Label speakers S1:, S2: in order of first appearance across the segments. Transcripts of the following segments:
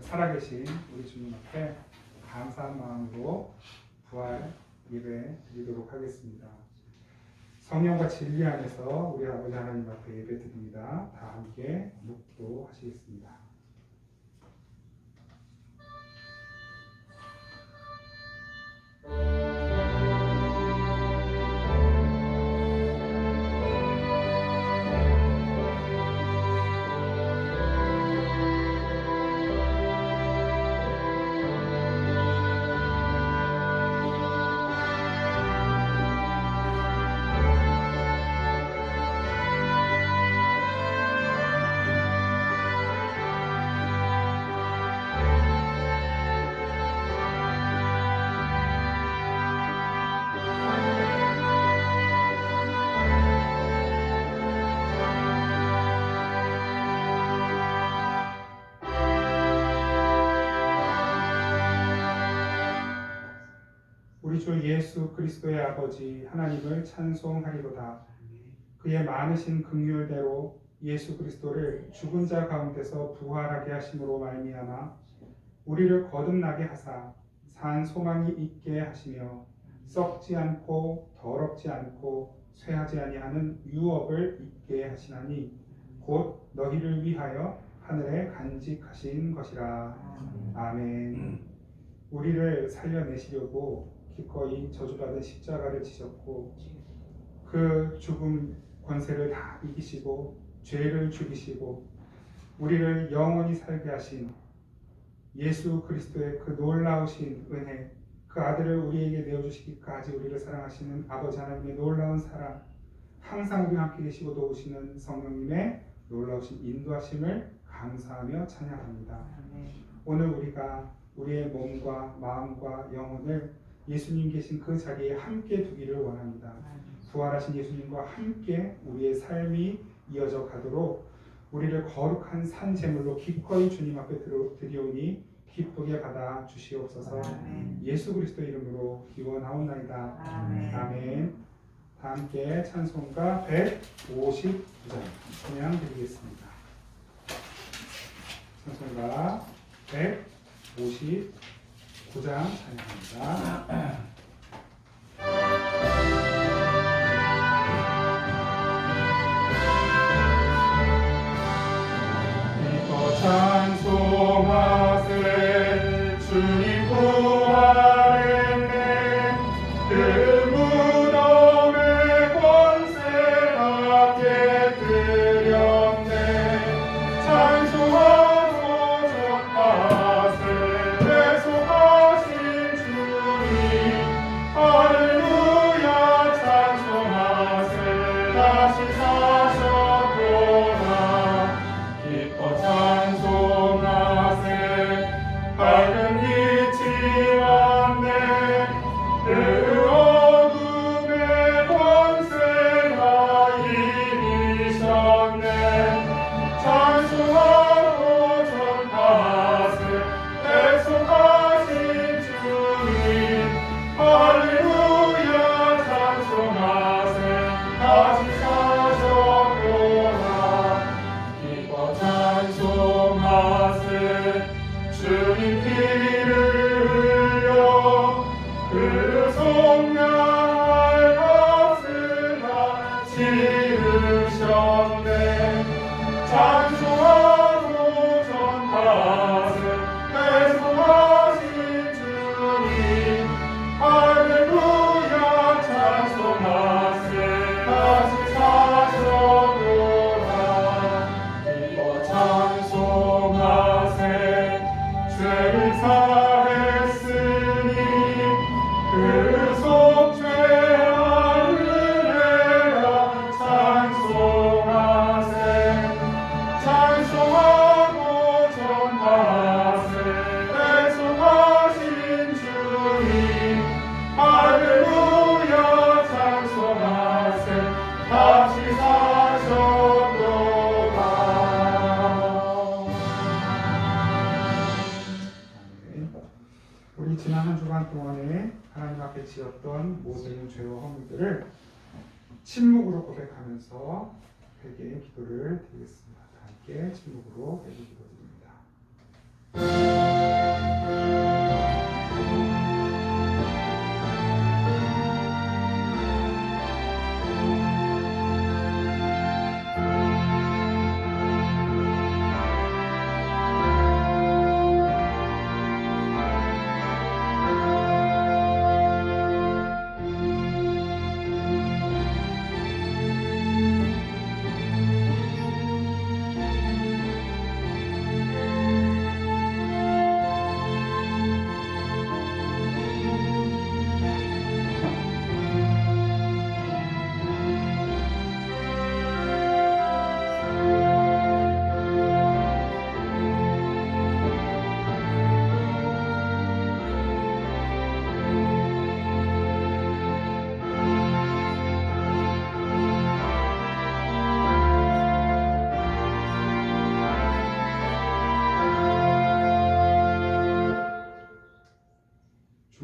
S1: 살아계신 우리 주님 앞에 감사한 마음으로 부활 예배 드리도록 하겠습니다. 성령과 진리 안에서 우리 아버지 하나님 앞에 예배 드립니다. 다 함께 묵도하시겠습니다. 우리 주 예수 그리스도의 아버지 하나님을 찬송하리로다. 그의 많으신 긍휼대로 예수 그리스도를 죽은 자 가운데서 부활하게 하심으로 말미암아 우리를 거듭나게 하사 산 소망이 있게 하시며 썩지 않고 더럽지 않고 쇠하지 아니하는 유업을 있게 하시나니 곧 너희를 위하여 하늘에 간직하신 것이라. 아멘. 우리를 살려내시려고 기꺼이 저주받은 십자가를 지셨고 그 죽음 권세를 다 이기시고 죄를 죽이시고 우리를 영원히 살게 하신 예수 그리스도의 그 놀라우신 은혜, 그 아들을 우리에게 내어주시기까지 우리를 사랑하시는 아버지 하나님의 놀라운 사랑, 항상 우리와 함께 계시고 도우시는 성령님의 놀라우신 인도하심을 감사하며 찬양합니다. 오늘 우리가 우리의 몸과 마음과 영혼을 예수님 계신 그 자리에 함께 두기를 원합니다. 부활하신 예수님과 함께 우리의 삶이 이어져 가도록 우리를 거룩한 산 제물로 기꺼이 주님 앞에 드리오니 기쁘게 받아 주시옵소서. 예수 그리스도 이름으로 기원하옵나이다. 아멘. 다 함께 찬송가 159장 찬양 드리겠습니다. 찬송가 159장 찬양합니다. 찬송하세 주님 부활했네. 그 무덤의 권세 받게 드렸네. 찬송하소 전하세 대속하신 주님. 할렐루야 찬송하세 다시 사셨도다. 기뻐 찬송하세 밝은 빛이 왔네. 그 어둠의 권세가 이기셨네. 찬송하고 전하세 대속하신 주님. 할렐루야 찬송하세 다시 사셨도다. 기뻐 찬송하세 주님 피를 흘려 그 속량할 값을 다 치르셨네. 찬송하고 전하세 대속하신 주님. 할렐루야 찬송하세 다시 사셨도다. 기뻐 찬송하세 죄를 사했으니 그 속죄한 은혜라 찬송하세. 찬송하고 전하세 대속하신 주님. 할렐루야 찬송하세 다시 사셨도다. 우리 지난 한 주간 동안에 하나님 앞에 지었던 모든 죄와 허물들을 침묵으로 고백하면서 회개의 기도를 드리겠습니다. 함께 침묵으로 회개 기도 드립니다.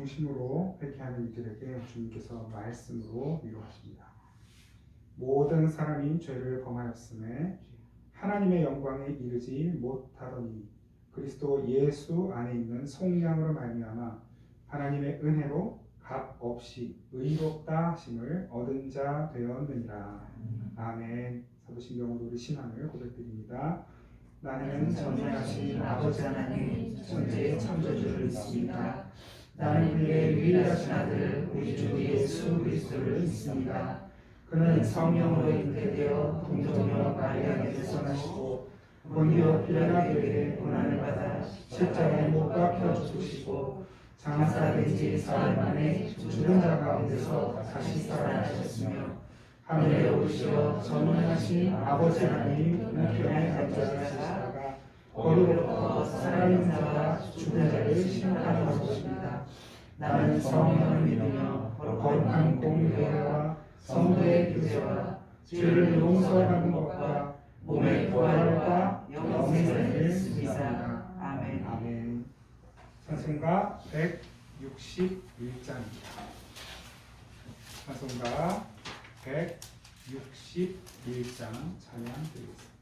S1: 중심으로 회개하는 이들에게 주님께서 말씀으로 위로하십니다. 모든 사람이 죄를 범하였음에 하나님의 영광에 이르지 못하더니 그리스도 예수 안에 있는 속량으로 말미암아 하나님의 은혜로 값 없이 의롭다 하심을 얻은 자 되었느니라. 아멘. 사도신경으로 우리 신앙을 고백드립니다. 나는 전능하신 아버지 하나님 전지의 창조주를 믿습니다. 나는 그의 유일하신 아들 우리 주 예수 그리스도를 믿습니다. 그는 성령으로 잉태되어 동정녀 마리아에게서 나시고 본디오 빌라도에게 고난을 받아 십자가에 못 박혀 죽으시고 장사된 지 사흘 만에 죽은 자 가운데서 다시 살아나셨으며 하늘에 오르시어 전능하신 아버지 하나님 우편에 앉아계시다가 거기로부터 살아있는 자와 죽은 자를 심판하러 오십니다. 나는 성령을 믿으며 거룩한 공교회와 성도의 교제와 죄를 용서하는 것과 몸의 부활과 영생을 믿습니다. 아멘. 아멘. 찬송가 161장입니다. 찬송가 161장 찬양 드리겠습니다.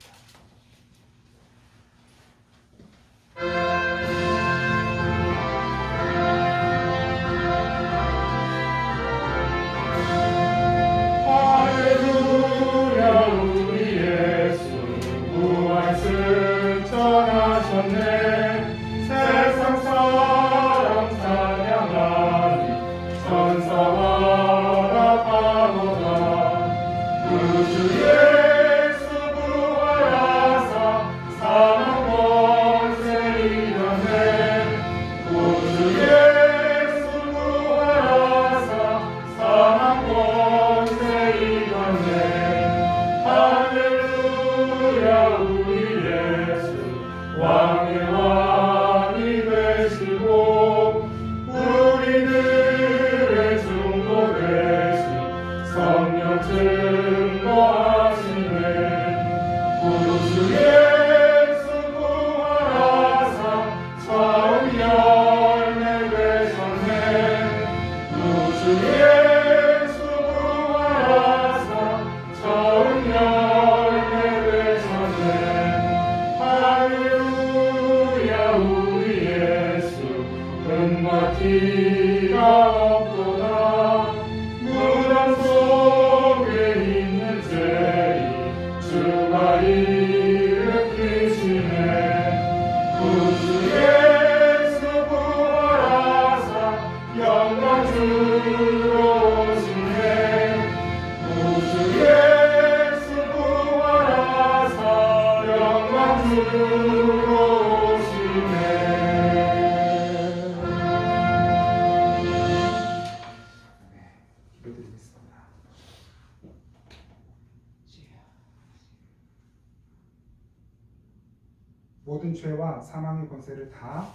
S1: 모든 죄와 사망의 권세를 다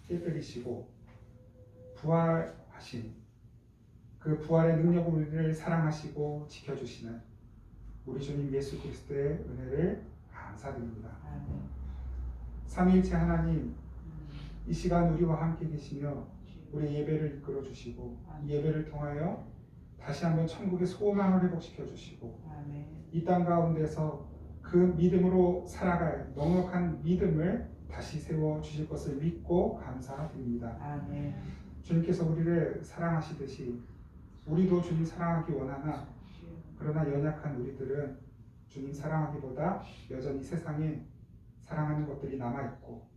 S1: 깨뜨리시고 부활하신 그 부활의 능력으로 우리를 사랑하시고 지켜주시는 우리 주님 예수 그리스도의 은혜를 감사드립니다. 삼위일체 하나님, 이 시간 우리와 함께 계시며 우리 예배를 이끌어 주시고 이 예배를 통하여 다시 한번 천국의 소망을 회복시켜 주시고 이 땅 가운데서 그 믿음으로 살아갈 넉넉한 믿음을 다시 세워 주실 것을 믿고 감사드립니다. 아멘. 주님께서 우리를 사랑하시듯이 우리도 주님 사랑하기 원하나 그러나 연약한 우리들은 주님 사랑하기보다 여전히 세상에 사랑하는 것들이 남아있고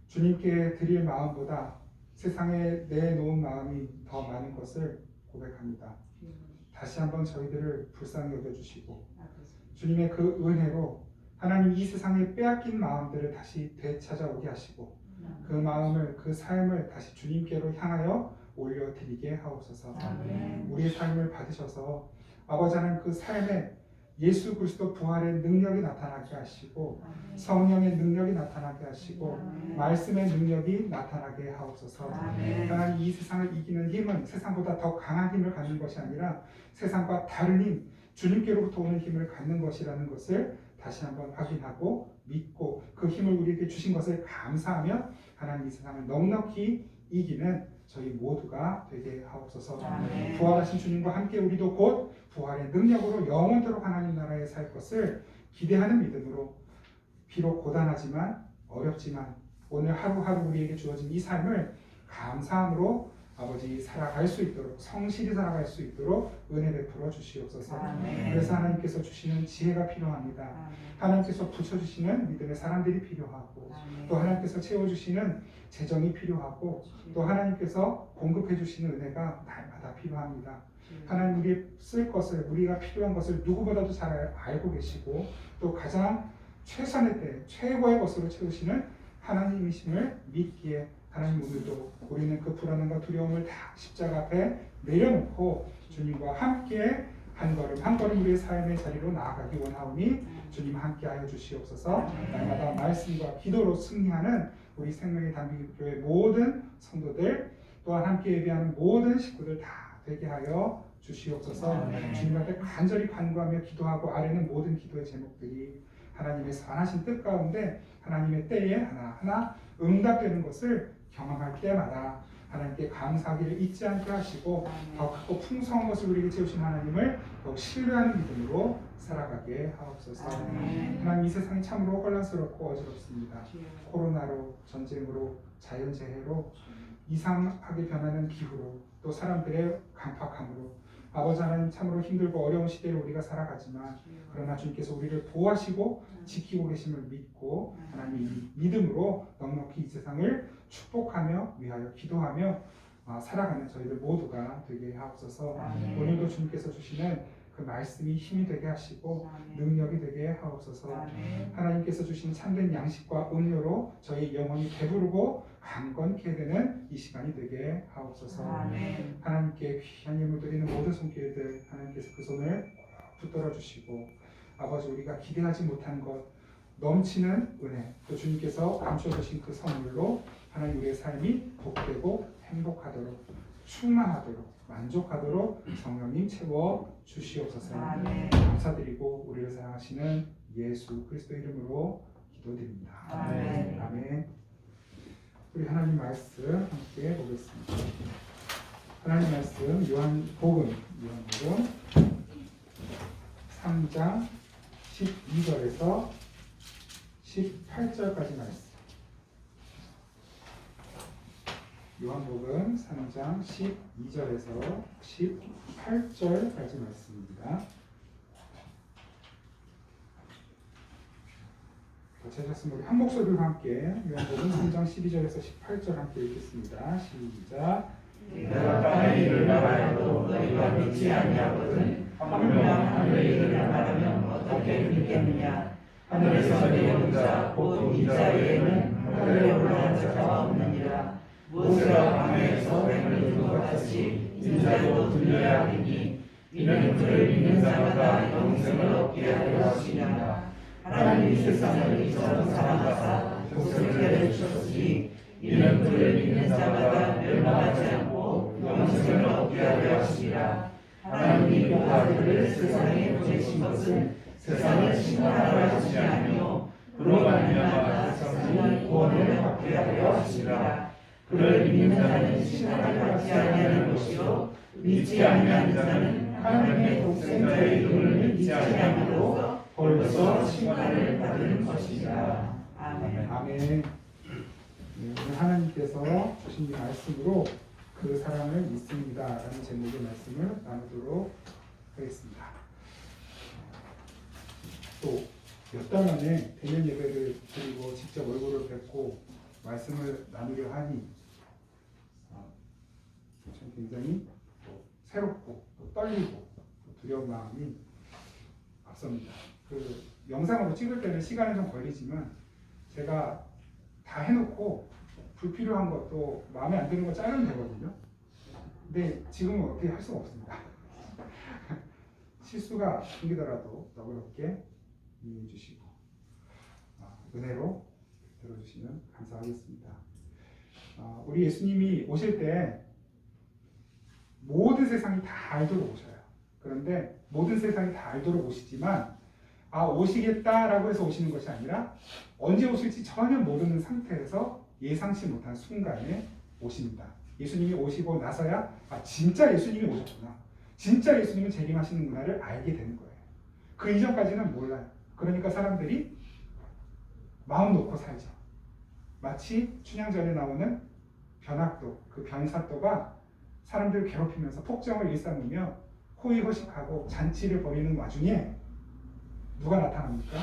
S1: 주님께 드릴 마음보다 세상에 내놓은 마음이 더 많은 것을 고백합니다. 다시 한번 저희들을 불쌍히 여겨주시고 주님의 그 은혜로 하나님 이 세상에 빼앗긴 마음들을 다시 되찾아오게 하시고 그 마음을 그 삶을 다시 주님께로 향하여 올려드리게 하옵소서. 아멘. 우리의 삶을 받으셔서 아버지 하나님 그 삶에 예수 그리스도 부활의 능력이 나타나게 하시고 성령의 능력이 나타나게 하시고 말씀의 능력이 나타나게 하옵소서. 하나님 이 세상을 이기는 힘은 세상보다 더 강한 힘을 갖는 것이 아니라 세상과 다른 힘 주님께로부터 오는 힘을 갖는 것이라는 것을 다시 한번 확인하고 믿고 그 힘을 우리에게 주신 것을 감사하며 하나님 이 세상을 넉넉히 이기는 저희 모두가 되게 하옵소서.
S2: 아멘.
S1: 부활하신 주님과 함께 우리도 곧 부활의 능력으로 영원토록 하나님 나라에 살 것을 기대하는 믿음으로 비록 고단하지만 어렵지만 오늘 하루하루 우리에게 주어진 이 삶을 감사함으로 아버지 살아갈 수 있도록 성실히 살아갈 수 있도록 은혜 베풀어 주시옵소서.
S2: 아멘.
S1: 그래서 하나님께서 주시는 지혜가 필요합니다.
S2: 아멘.
S1: 하나님께서 붙여주시는 믿음의 사람들이 필요하고
S2: 아멘.
S1: 또 하나님께서 채워주시는 재정이 필요하고 또 하나님께서 공급해주시는 은혜가 날마다 필요합니다. 하나님 우리 쓸 것을 우리가 필요한 것을 누구보다도 잘 알고 계시고 또 가장 최선의 때 최고의 것으로 채우시는 하나님이심을 믿기에 하나님 오늘도 우리는 그 불안함과 두려움을 다 십자가 앞에 내려놓고 주님과 함께 한 걸음 한 걸음 우리의 삶의 자리로 나아가기 원하오니 주님 함께하여 주시옵소서. 날마다 말씀과 기도로 승리하는 우리 생명의 단비교회 모든 성도들 또한 함께 예배하는 모든 식구들 다 되게 하여 주시옵소서. 주님 앞에 간절히 간구하며 기도하고 아뢰는 모든 기도의 제목들이 하나님의 선하신 뜻 가운데 하나님의 때에 하나하나 응답되는 것을 경험할 때마다 하나님께 감사하기를 잊지 않게 하시고 더 크고 풍성한 것을 우리에게 채우신 하나님을 더욱 신뢰하는 믿음으로 살아가게 하옵소서. 하나님 이 세상이 참으로 혼란스럽고 어지럽습니다. 코로나로 전쟁으로 자연재해로 이상하게 변하는 기후로 또 사람들의 강팍함으로 아버지 하나님 참으로 힘들고 어려운 시대를 우리가 살아가지만 그러나 주님께서 우리를 보호하시고 지키고 계심을 믿고 하나님 믿음으로 넉넉히 이 세상을 축복하며 위하여 기도하며 살아가는 저희들 모두가 되게 하옵소서. 오늘도 주님께서 주시는 그 말씀이 힘이 되게 하시고 능력이 되게 하옵소서. 하나님께서 주신 참된 양식과 음료로 저희 영혼이 배부르고 강건케 되는 이 시간이 되게 하옵소서. 하나님께 귀한 예물 드리는 모든 손길들 하나님께서 그 손을 붙들어 주시고 아버지 우리가 기대하지 못한 것 넘치는 은혜 또 주님께서 감춰 주신 그 선물로 하나님 우리의 삶이 복되고 행복하도록 충만하도록 만족하도록 성령님 채워 주시옵소서. 감사드리고 우리를 사랑하시는 예수 그리스도 이름으로 기도드립니다. 아멘. 우리 하나님 말씀 함께 보겠습니다. 하나님 말씀 요한복음 3장 12절에서 18절까지 말씀. 요한복음 3장 12절에서 18절까지 말씀입니다. 찾으셨으면 우리 한 목소리로 함께 요한복음 3장 12절에서 18절 함께 읽겠습니다. 시작.
S2: 내가 땅의 일을 말하여도 너희가 믿지 아니하거든 분명 하늘의 일을 말하면 어떻게 믿겠느냐. 하늘에서 내려온 자 곧 이 자 외에는 하늘에 올라간 자가 없느니라. 모세가 광야에서 뱀을 두는 것 같이 인자도 들려야 하리니 이는 그를 믿는 자마다 영생을 얻게 하려 하시니라. 하나님이 세상을 이처럼 사랑하사 독생자를 주셨으니 이는 그를 믿는 자마다 멸망하지 않고 영생을 얻게 하려 하시니라. 하나님이 그 아들을 세상에 보내신 것은 세상을 심판하려 하시지 아니요 그로 말미암아 세상이 구원을 받게 하려 하시니라. 그를 믿는 자는 심판을 받지 아니하는 것이요 믿지 아니하는 자는 하나님의 독생자의 이름을 믿지 아니함으로 벌써 심판을 받는 것이니라. 아멘.
S1: 아멘. 오늘 하나님께서 주신 이 말씀으로 그 사랑을 믿습니다 라는 제목의 말씀을 나누도록 하겠습니다. 또 몇 달 만에 대면 예배를 드리고 직접 얼굴을 뵙고 말씀을 나누려 하니 참 굉장히 새롭고 또 떨리고 또 두려운 마음이 앞섭니다. 그 영상으로 찍을 때는 시간이 좀 걸리지만 제가 다 해놓고 불필요한 것도 마음에 안 드는 거 자르면 되거든요. 근데 지금은 어떻게 할 수가 없습니다. 실수가 생기더라도 너그럽게 이해해 주시고 은혜로 들어주시면 감사하겠습니다. 우리 예수님이 오실 때 모든 세상이 다 알도록 오셔요. 그런데 모든 세상이 다 알도록 오시지만 오시겠다라고 해서 오시는 것이 아니라 언제 오실지 전혀 모르는 상태에서 예상치 못한 순간에 오십니다. 예수님이 오시고 나서야 진짜 예수님이 오셨구나. 진짜 예수님은 재림하시는구나를 알게 되는 거예요. 그 이전까지는 몰라요. 그러니까 사람들이 마음 놓고 살죠. 마치 춘향전에 나오는 변학도, 그 변사또가 사람들을 괴롭히면서 폭정을 일삼으며 호의호식하고 잔치를 벌이는 와중에 누가 나타납니까?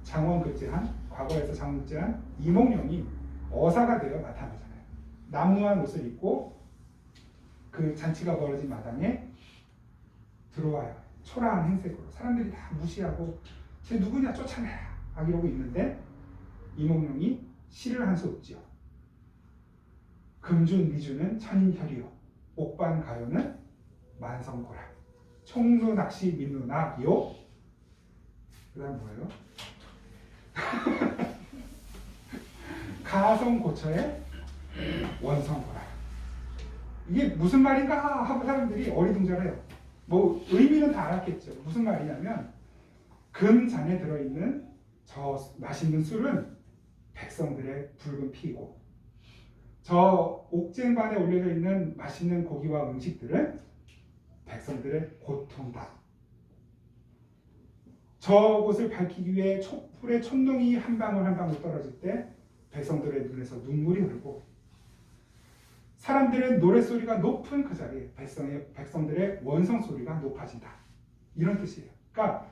S1: 장원급제한, 과거에서 장원급제한 이몽룡이 어사가 되어 나타나잖아요. 남루한 옷을 입고 그 잔치가 벌어진 마당에 들어와요. 초라한 행색으로 사람들이 다 무시하고 쟤 누구냐 쫓아내라 막 이러고 있는데 이몽룡이 시를 한 수 없지요. 금준 미주는 천인혈이요, 옥반가요는 만성고라, 총루 낚시 민누나요. 그 다음 뭐예요? 가성고처의 원성고라. 이게 무슨 말인가 하고 사람들이 어리둥절해요. 뭐 의미는 다 알았겠죠. 무슨 말이냐면 금잔에 들어있는 저 맛있는 술은 백성들의 붉은 피고, 저 옥쟁반에 올려져 있는 맛있는 고기와 음식들은 백성들의 고통다. 저곳을 밝히기 위해 촛불의 촛농이 한 방울 한 방울 떨어질 때 백성들의 눈에서 눈물이 흐르고, 사람들의 노랫소리가 높은 그 자리에 백성들의 원성소리가 높아진다. 이런 뜻이에요. 그러니까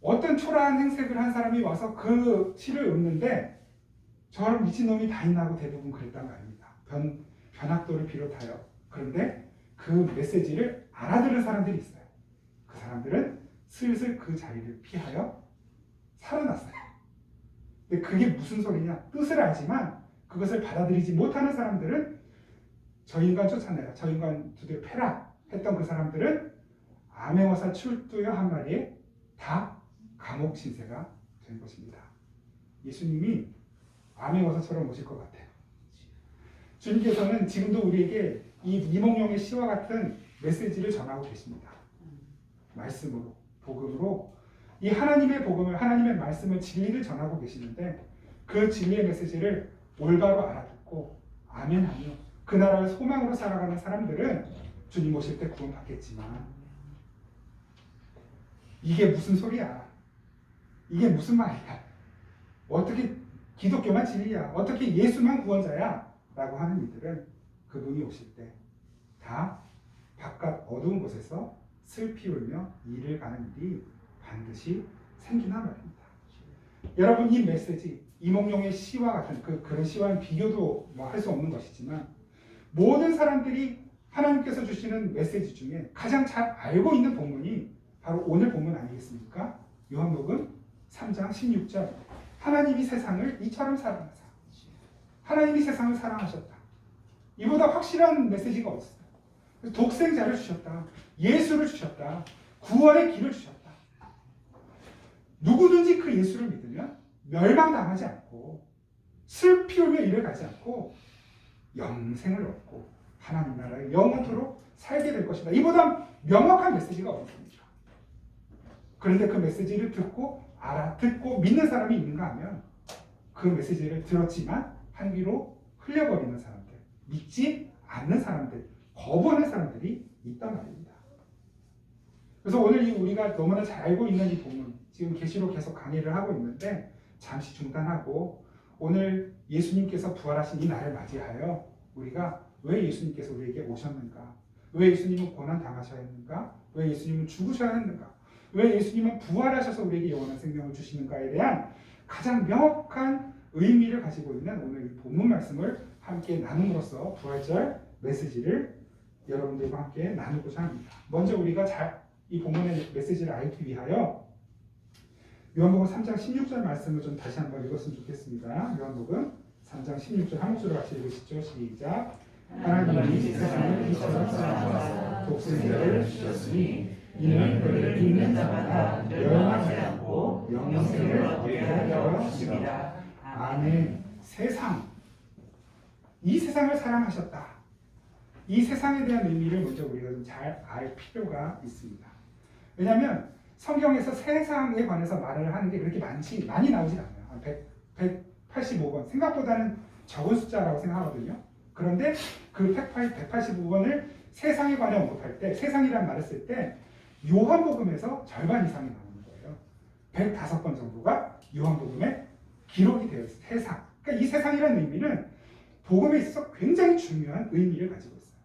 S1: 어떤 초라한 행색을 한 사람이 와서 그 시를 읊는데 저런 미친놈이 다 있나 하고 대부분 그랬단 말입니다. 변학도를 비롯하여. 그런데 그 메시지를 알아들은 사람들이 있어요. 그 사람들은 슬슬 그 자리를 피하여 살아났어요. 근데 그게 무슨 소리냐? 뜻을 알지만 그것을 받아들이지 못하는 사람들은 저 인간 쫓아내라, 저 인간 두드려 패라 했던 그 사람들은 암행어사 출두여 한 마리에 다 감옥 신세가 된 것입니다. 예수님이 암행어사처럼 오실 것 같아요. 주님께서는 지금도 우리에게 이 이몽룡의 시와 같은 메시지를 전하고 계십니다. 말씀으로, 복음으로 이 하나님의 복음을, 하나님의 말씀을, 진리를 전하고 계시는데 그 진리의 메시지를 올바로 알아듣고 아멘하며 그 나라를 소망으로 살아가는 사람들은 주님 오실 때 구원받겠지만, 이게 무슨 소리야? 이게 무슨 말이야? 어떻게 기독교만 진리야? 어떻게 예수만 구원자야? 라고 하는 이들은 그분이 오실 때 다 바깥 어두운 곳에서 슬피 울며 일을 가는 일이 반드시 생기나 말입니다. 여러분, 이 메시지, 이몽룡의 시와 같은 그런 시와는 비교도 할 수 없는 것이지만, 모든 사람들이 하나님께서 주시는 메시지 중에 가장 잘 알고 있는 본문이 바로 오늘 본문 아니겠습니까? 요한복음 3장 16절. 하나님이 세상을 이처럼 사랑하사. 하나님이 세상을 사랑하셨다. 이보다 확실한 메시지가 어디 있어요? 독생자를 주셨다. 예수를 주셨다. 구원의 길을 주셨다. 누구든지 그 예수를 믿으면 멸망당하지 않고 슬피 울며 이를 가지 않고 영생을 얻고 하나님 나라에 영원토록 살게 될 것이다. 이보다 명확한 메시지가 어디 있습니까? 그런데 그 메시지를 듣고 알아듣고 믿는 사람이 있는가 하면 그 메시지를 들었지만 한 귀로 흘려버리는 사람들, 믿지 않는 사람들, 거부하는 사람들이 있단 말입니다. 그래서 오늘 우리가 너무나 잘 알고 있는 이 본문, 지금 계시로 계속 강의를 하고 있는데 잠시 중단하고, 오늘 예수님께서 부활하신 이 날을 맞이하여 우리가 왜 예수님께서 우리에게 오셨는가, 왜 예수님은 고난 당하셔야 했는가, 왜 예수님은 죽으셔야 했는가, 왜 예수님은 부활하셔서 우리에게 영원한 생명을 주시는가에 대한 가장 명확한 의미를 가지고 있는 오늘 이 본문 말씀을 함께 나눔으로써 부활절 메시지를 여러분들과 함께 나누고자 합니다. 먼저 우리가 이 본문의 메시지를 알기 위하여 요한복음 3장 16절 말씀을 좀 다시 한번 읽었으면 좋겠습니다. 요한복음 3장 16절 한 목소리로 같이 읽으시죠. 시작. 하나님이 세상을 이처럼 사랑하사 독생자를 주셨으니 이는 그를 믿는 자마다 멸망하지 않고 영생을 얻게 하려 하심이라. 아멘. 이 세상을 사랑하셨다. 이 세상에 대한 의미를 먼저 우리가 좀 잘 알 필요가 있습니다. 왜냐하면 성경에서 세상에 관해서 말을 하는 게 그렇게 많이 나오진 않아요. 185번. 생각보다는 적은 숫자라고 생각하거든요. 그런데 그 185번을 세상에 관해 언급할 때, 세상이란 말을 쓸 때 요한복음에서 절반 이상이 나오는 거예요. 105번 정도가 요한복음에 기록이 되어 있어요. 세상. 그러니까 이 세상이라는 의미는 복음에 있어서 굉장히 중요한 의미를 가지고 있어요.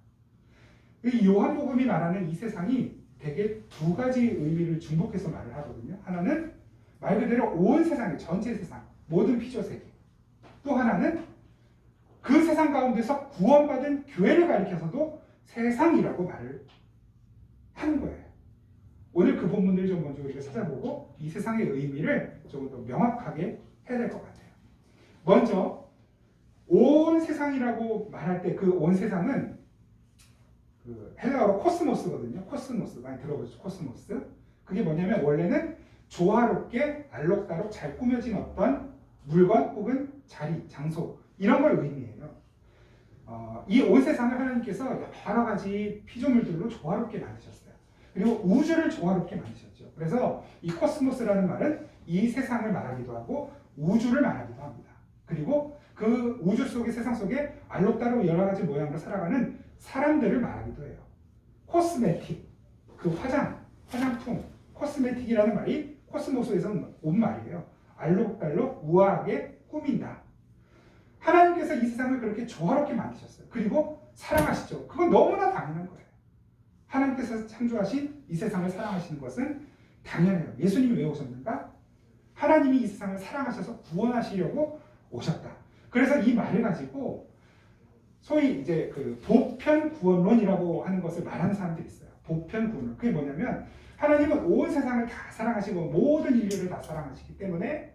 S1: 이 요한복음이 말하는 이 세상이 대개 두 가지 의미를 중복해서 말을 하거든요. 하나는 말 그대로 온 세상의 전체 세상, 모든 피조세계. 또 하나는 그 세상 가운데서 구원받은 교회를 가리켜서도 세상이라고 말을 하는 거예요. 오늘 그 본문들을 좀 먼저 우리가 찾아보고 이 세상의 의미를 조금 더 명확하게 해야 될 것 같아요. 먼저 온 세상이라고 말할 때 그 온 세상은 그 헬라어로 코스모스거든요. 코스모스 많이 들어보죠. 코스모스. 그게 뭐냐면 원래는 조화롭게 알록달록 잘 꾸며진 어떤 물건 혹은 자리, 장소 이런 걸 의미해요. 이 온 세상을 하나님께서 여러 가지 피조물들로 조화롭게 만드셨어요. 그리고 우주를 조화롭게 만드셨죠. 그래서 이 코스모스라는 말은 이 세상을 말하기도 하고 우주를 말하기도 합니다. 그리고 그 우주 속의 세상 속에 알록달록 여러 가지 모양으로 살아가는 사람들을 말하기도 해요. 코스메틱, 그 화장품, 코스메틱이라는 말이 코스모스에서 온 말이에요. 알록달록 우아하게 꾸민다. 하나님께서 이 세상을 그렇게 조화롭게 만드셨어요. 그리고 사랑하시죠. 그건 너무나 당연한 거예요. 하나님께서 창조하신 이 세상을 사랑하시는 것은 당연해요. 예수님이 왜 오셨는가? 하나님이 이 세상을 사랑하셔서 구원하시려고 오셨다. 그래서 이 말을 가지고 소위 이제 그 보편 구원론이라고 하는 것을 말하는 사람들이 있어요. 보편 구원론. 그게 뭐냐면 하나님은 온 세상을 다 사랑하시고 모든 인류를 다 사랑하시기 때문에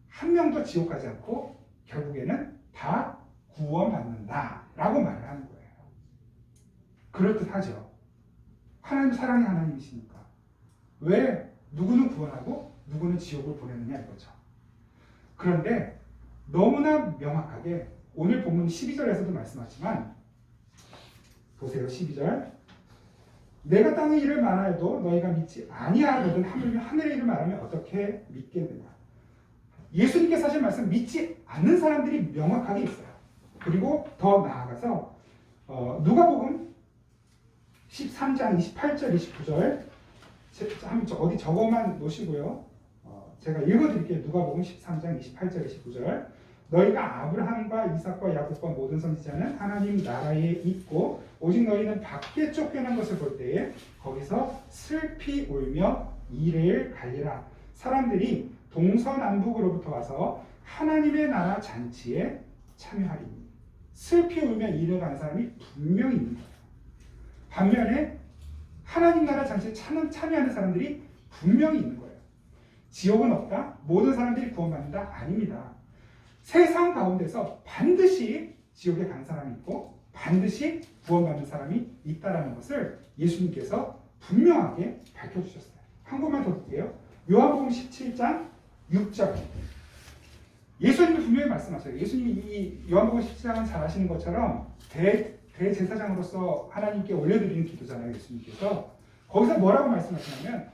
S1: 한 명도 지옥 가지 않고 결국에는 다 구원받는다라고 말을 하는 거예요. 그럴듯하죠. 하나님 사랑의 하나님이시니까 왜 누구는 구원하고 누구는 지옥을 보내느냐 이거죠. 그런데 너무나 명확하게 오늘 본문 12절에서도 말씀하지만 보세요. 12절 내가 땅의 일을 말하여도 너희가 믿지 아니하거든 하물며 하늘의 일을 말하면 어떻게 믿겠느냐. 예수님께서 하신 말씀 믿지 않는 사람들이 명확하게 있어요. 그리고 더 나아가서 누가복음 13장 28절 29절 한번 어디 적어만 놓으시고요. 제가 읽어드릴게요. 누가복음 13장 28절 29절 너희가 아브라함과 이삭과 야곱과 모든 선지자는 하나님 나라에 있고 오직 너희는 밖에 쫓겨난 것을 볼 때에 거기서 슬피 울며 이를 갈리라. 사람들이 동서남북으로부터 와서 하나님의 나라 잔치에 참여하리니. 슬피 울며 이를 가는 사람이 분명히 있는 거예요. 반면에 하나님 나라 잔치에 참여하는 사람들이 분명히 있는 거예요. 지옥은 없다? 모든 사람들이 구원받는다? 아닙니다. 세상 가운데서 반드시 지옥에 간 사람이 있고 반드시 구원받는 사람이 있다는 것을 예수님께서 분명하게 밝혀주셨어요. 한 곳만 더 볼게요. 요한복음 17장 6절 예수님이 분명히 말씀하셔요. 예수님이 이 요한복음 17장은 잘 아시는 것처럼 대제사장으로서 하나님께 올려드리는 기도잖아요. 예수님께서 거기서 뭐라고 말씀하시냐면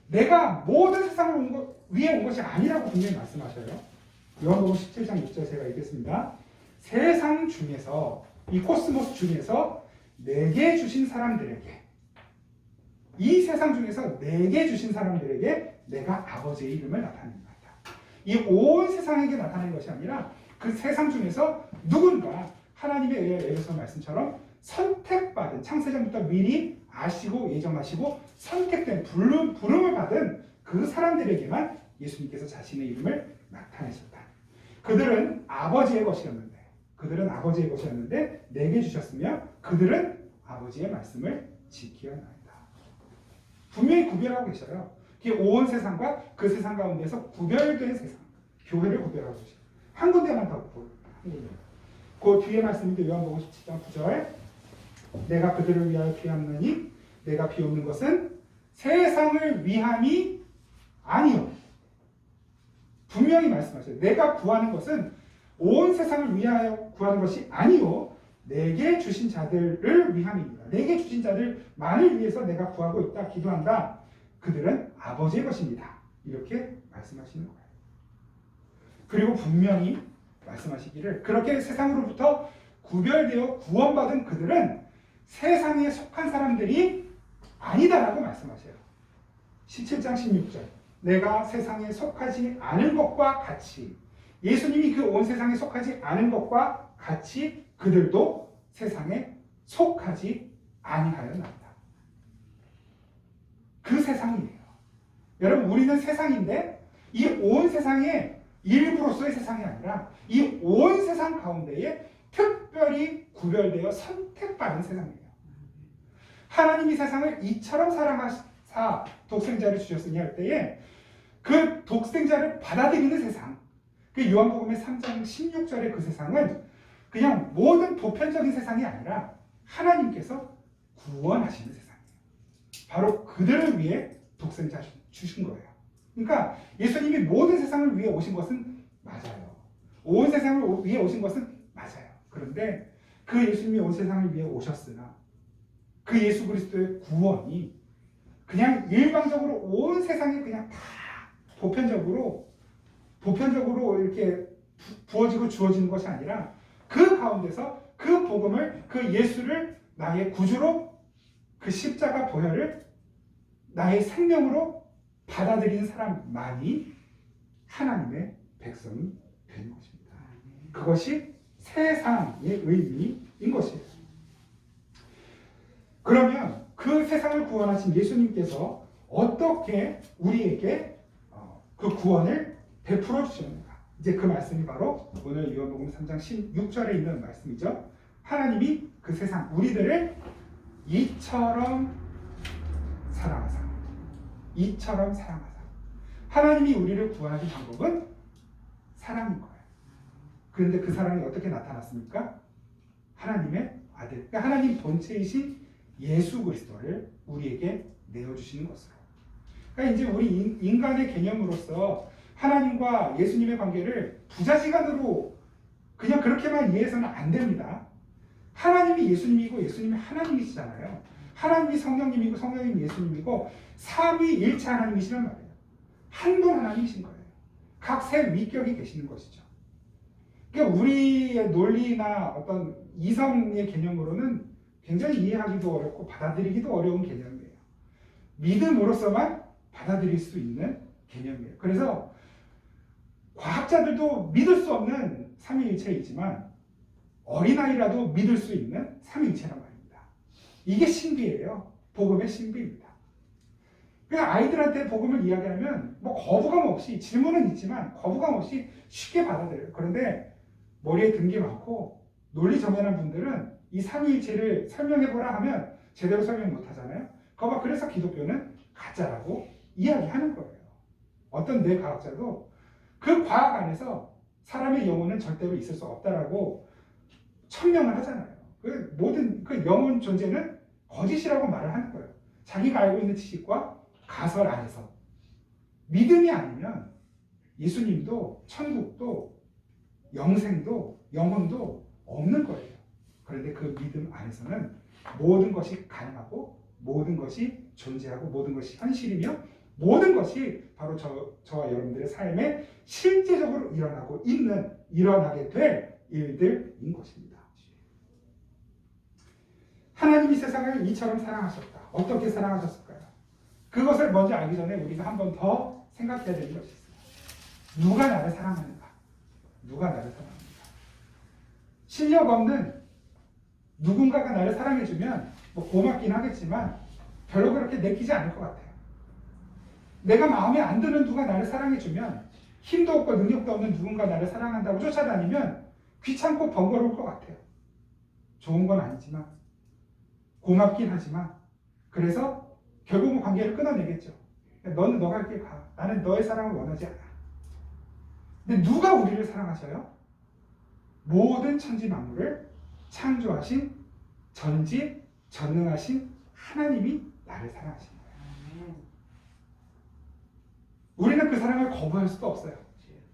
S1: 내가 모든 세상을 위해 온 것이 아니라고 분명히 말씀하셔요. 요한복음 17장 6절 제가 읽겠습니다. 세상 중에서 이 코스모스 중에서 내게 주신 사람들에게 이 세상 중에서 내게 주신 사람들에게 내가 아버지의 이름을 나타낸다. 이 온 세상에게 나타낸 것이 아니라 그 세상 중에서 누군가 하나님의 에베소 말씀처럼 선택받은 창세전부터 미리 아시고 예정하시고 선택된 부름을 받은 그 사람들에게만 예수님께서 자신의 이름을 나타내셨다. 그들은 아버지의 것이었는데 내게 주셨으며 그들은 아버지의 말씀을 지키었나이다. 분명히 구별하고 계셔요. 온 세상과 그 세상 가운데서 구별된 세상, 교회를 구별하고 계셔요. 한 군데만 더 보고 그 뒤에 말씀인데 요한복음 17장 9절 내가 그들을 위하여 비옵느니 내가 비옵는 것은 세상을 위함이 아니요. 분명히 말씀하셔요. 내가 구하는 것은 온 세상을 위하여 구하는 것이 아니요. 내게 주신 자들을 위함입니다. 내게 주신 자들만을 위해서 내가 구하고 있다. 기도한다. 그들은 아버지의 것입니다. 이렇게 말씀하시는 거예요. 그리고 분명히 말씀하시기를 그렇게 세상으로부터 구별되어 구원받은 그들은 세상에 속한 사람들이 아니다라고 말씀하세요. 17장 16절 내가 세상에 속하지 않은 것과 같이 예수님이 그 온 세상에 속하지 않은 것과 같이 그들도 세상에 속하지 아니하였나이다. 그 세상이에요. 여러분 우리는 세상인데 이 온 세상의 일부로서의 세상이 아니라 이 온 세상 가운데에 특별히 구별되어 선택받은 세상이에요. 하나님이 세상을 이처럼 사랑하사 독생자를 주셨으니 할 때에 그 독생자를 받아들이는 세상, 그 요한복음의 3장 16절의 그 세상은 그냥 모든 보편적인 세상이 아니라 하나님께서 구원하시는 세상이에요. 바로 그들을 위해 독생자 주신 거예요. 그러니까 예수님이 모든 세상을 위해 오신 것은 맞아요. 온 세상을 위해 오신 것은 맞아요. 그런데 그 예수님이 온 세상을 위해 오셨으나 그 예수 그리스도의 구원이 그냥 일방적으로 온 세상에 그냥 다 보편적으로 이렇게 부어지고 주어지는 것이 아니라 그 가운데서 그 복음을 그 예수를 나의 구주로 그 십자가 보혈을 나의 생명으로 받아들이는 사람만이 하나님의 백성이 되는 것입니다. 그것이 세상의 의미인 것이에요. 그러면 그 세상을 구원하신 예수님께서 어떻게 우리에게 그 구원을 베풀어 주시는가? 이제 그 말씀이 바로 오늘 요한복음 3장 16절에 있는 말씀이죠. 하나님이 그 세상 우리들을 이처럼 사랑하사 하나님이 우리를 구원하신 방법은 사랑인 거예요. 그런데 그 사랑이 어떻게 나타났습니까? 하나님의 아들, 그러니까 하나님 본체이신 예수 그리스도를 우리에게 내어주시는 것으로. 그러니까 이제 우리 인간의 개념으로서 하나님과 예수님의 관계를 부자지간으로 그냥 그렇게만 이해해서는 안 됩니다. 하나님이 예수님이고 예수님이 하나님이시잖아요. 하나님이 성령님이고 성령님이 예수님이고 삼위일체 하나님이시란 말이에요. 한 분 하나님이신 거예요. 각 세 위격이 계시는 것이죠. 그러니까 우리의 논리나 어떤 이성의 개념으로는 굉장히 이해하기도 어렵고 받아들이기도 어려운 개념이에요. 믿음으로서만 받아들일 수 있는 개념이에요. 그래서 과학자들도 믿을 수 없는 삼위일체이지만 어린아이라도 믿을 수 있는 삼위일체란 말입니다. 이게 신비예요. 복음의 신비입니다. 그냥 아이들한테 복음을 이야기하면 뭐 거부감 없이 질문은 있지만 거부감 없이 쉽게 받아들여요. 그런데 머리에 든 게 많고 논리 정연한 분들은 이 삼위일체를 설명해보라 하면 제대로 설명 못하잖아요. 그래서 기독교는 가짜라고 이야기하는 거예요. 어떤 뇌과학자도 그 과학 안에서 사람의 영혼은 절대로 있을 수 없다라고 천명을 하잖아요. 그 모든 그 영혼 존재는 거짓이라고 말을 하는 거예요. 자기가 알고 있는 지식과 가설 안에서 믿음이 아니면 예수님도 천국도 영생도 영혼도 없는 거예요. 그런데 그 믿음 안에서는 모든 것이 가능하고 모든 것이 존재하고 모든 것이 현실이며 모든 것이 바로 저와 여러분들의 삶에 실제적으로 일어나게 될 일들인 것입니다. 하나님이 세상을 이처럼 사랑하셨다. 어떻게 사랑하셨을까요? 그것을 먼저 알기 전에 우리가 한 번 더 생각해야 되는 것이 있어요. 누가 나를 사랑하는가? 누가 나를 사랑하는가? 실력 없는 누군가가 나를 사랑해주면 뭐 고맙긴 하겠지만 별로 그렇게 내키지 않을 것 같아요. 내가 마음에 안 드는 누가 나를 사랑해주면 힘도 없고 능력도 없는 누군가 나를 사랑한다고 쫓아다니면 귀찮고 번거로울 것 같아요. 좋은 건 아니지만 고맙긴 하지만 그래서 결국은 관계를 끊어내겠죠. 너는 너가 길 가. 나는 너의 사랑을 원하지 않아. 근데 누가 우리를 사랑하셔요? 모든 천지 만물을 창조하신 전지전능하신 하나님이 나를 사랑하신 거예요. 우리는 그 사랑을 거부할 수도 없어요.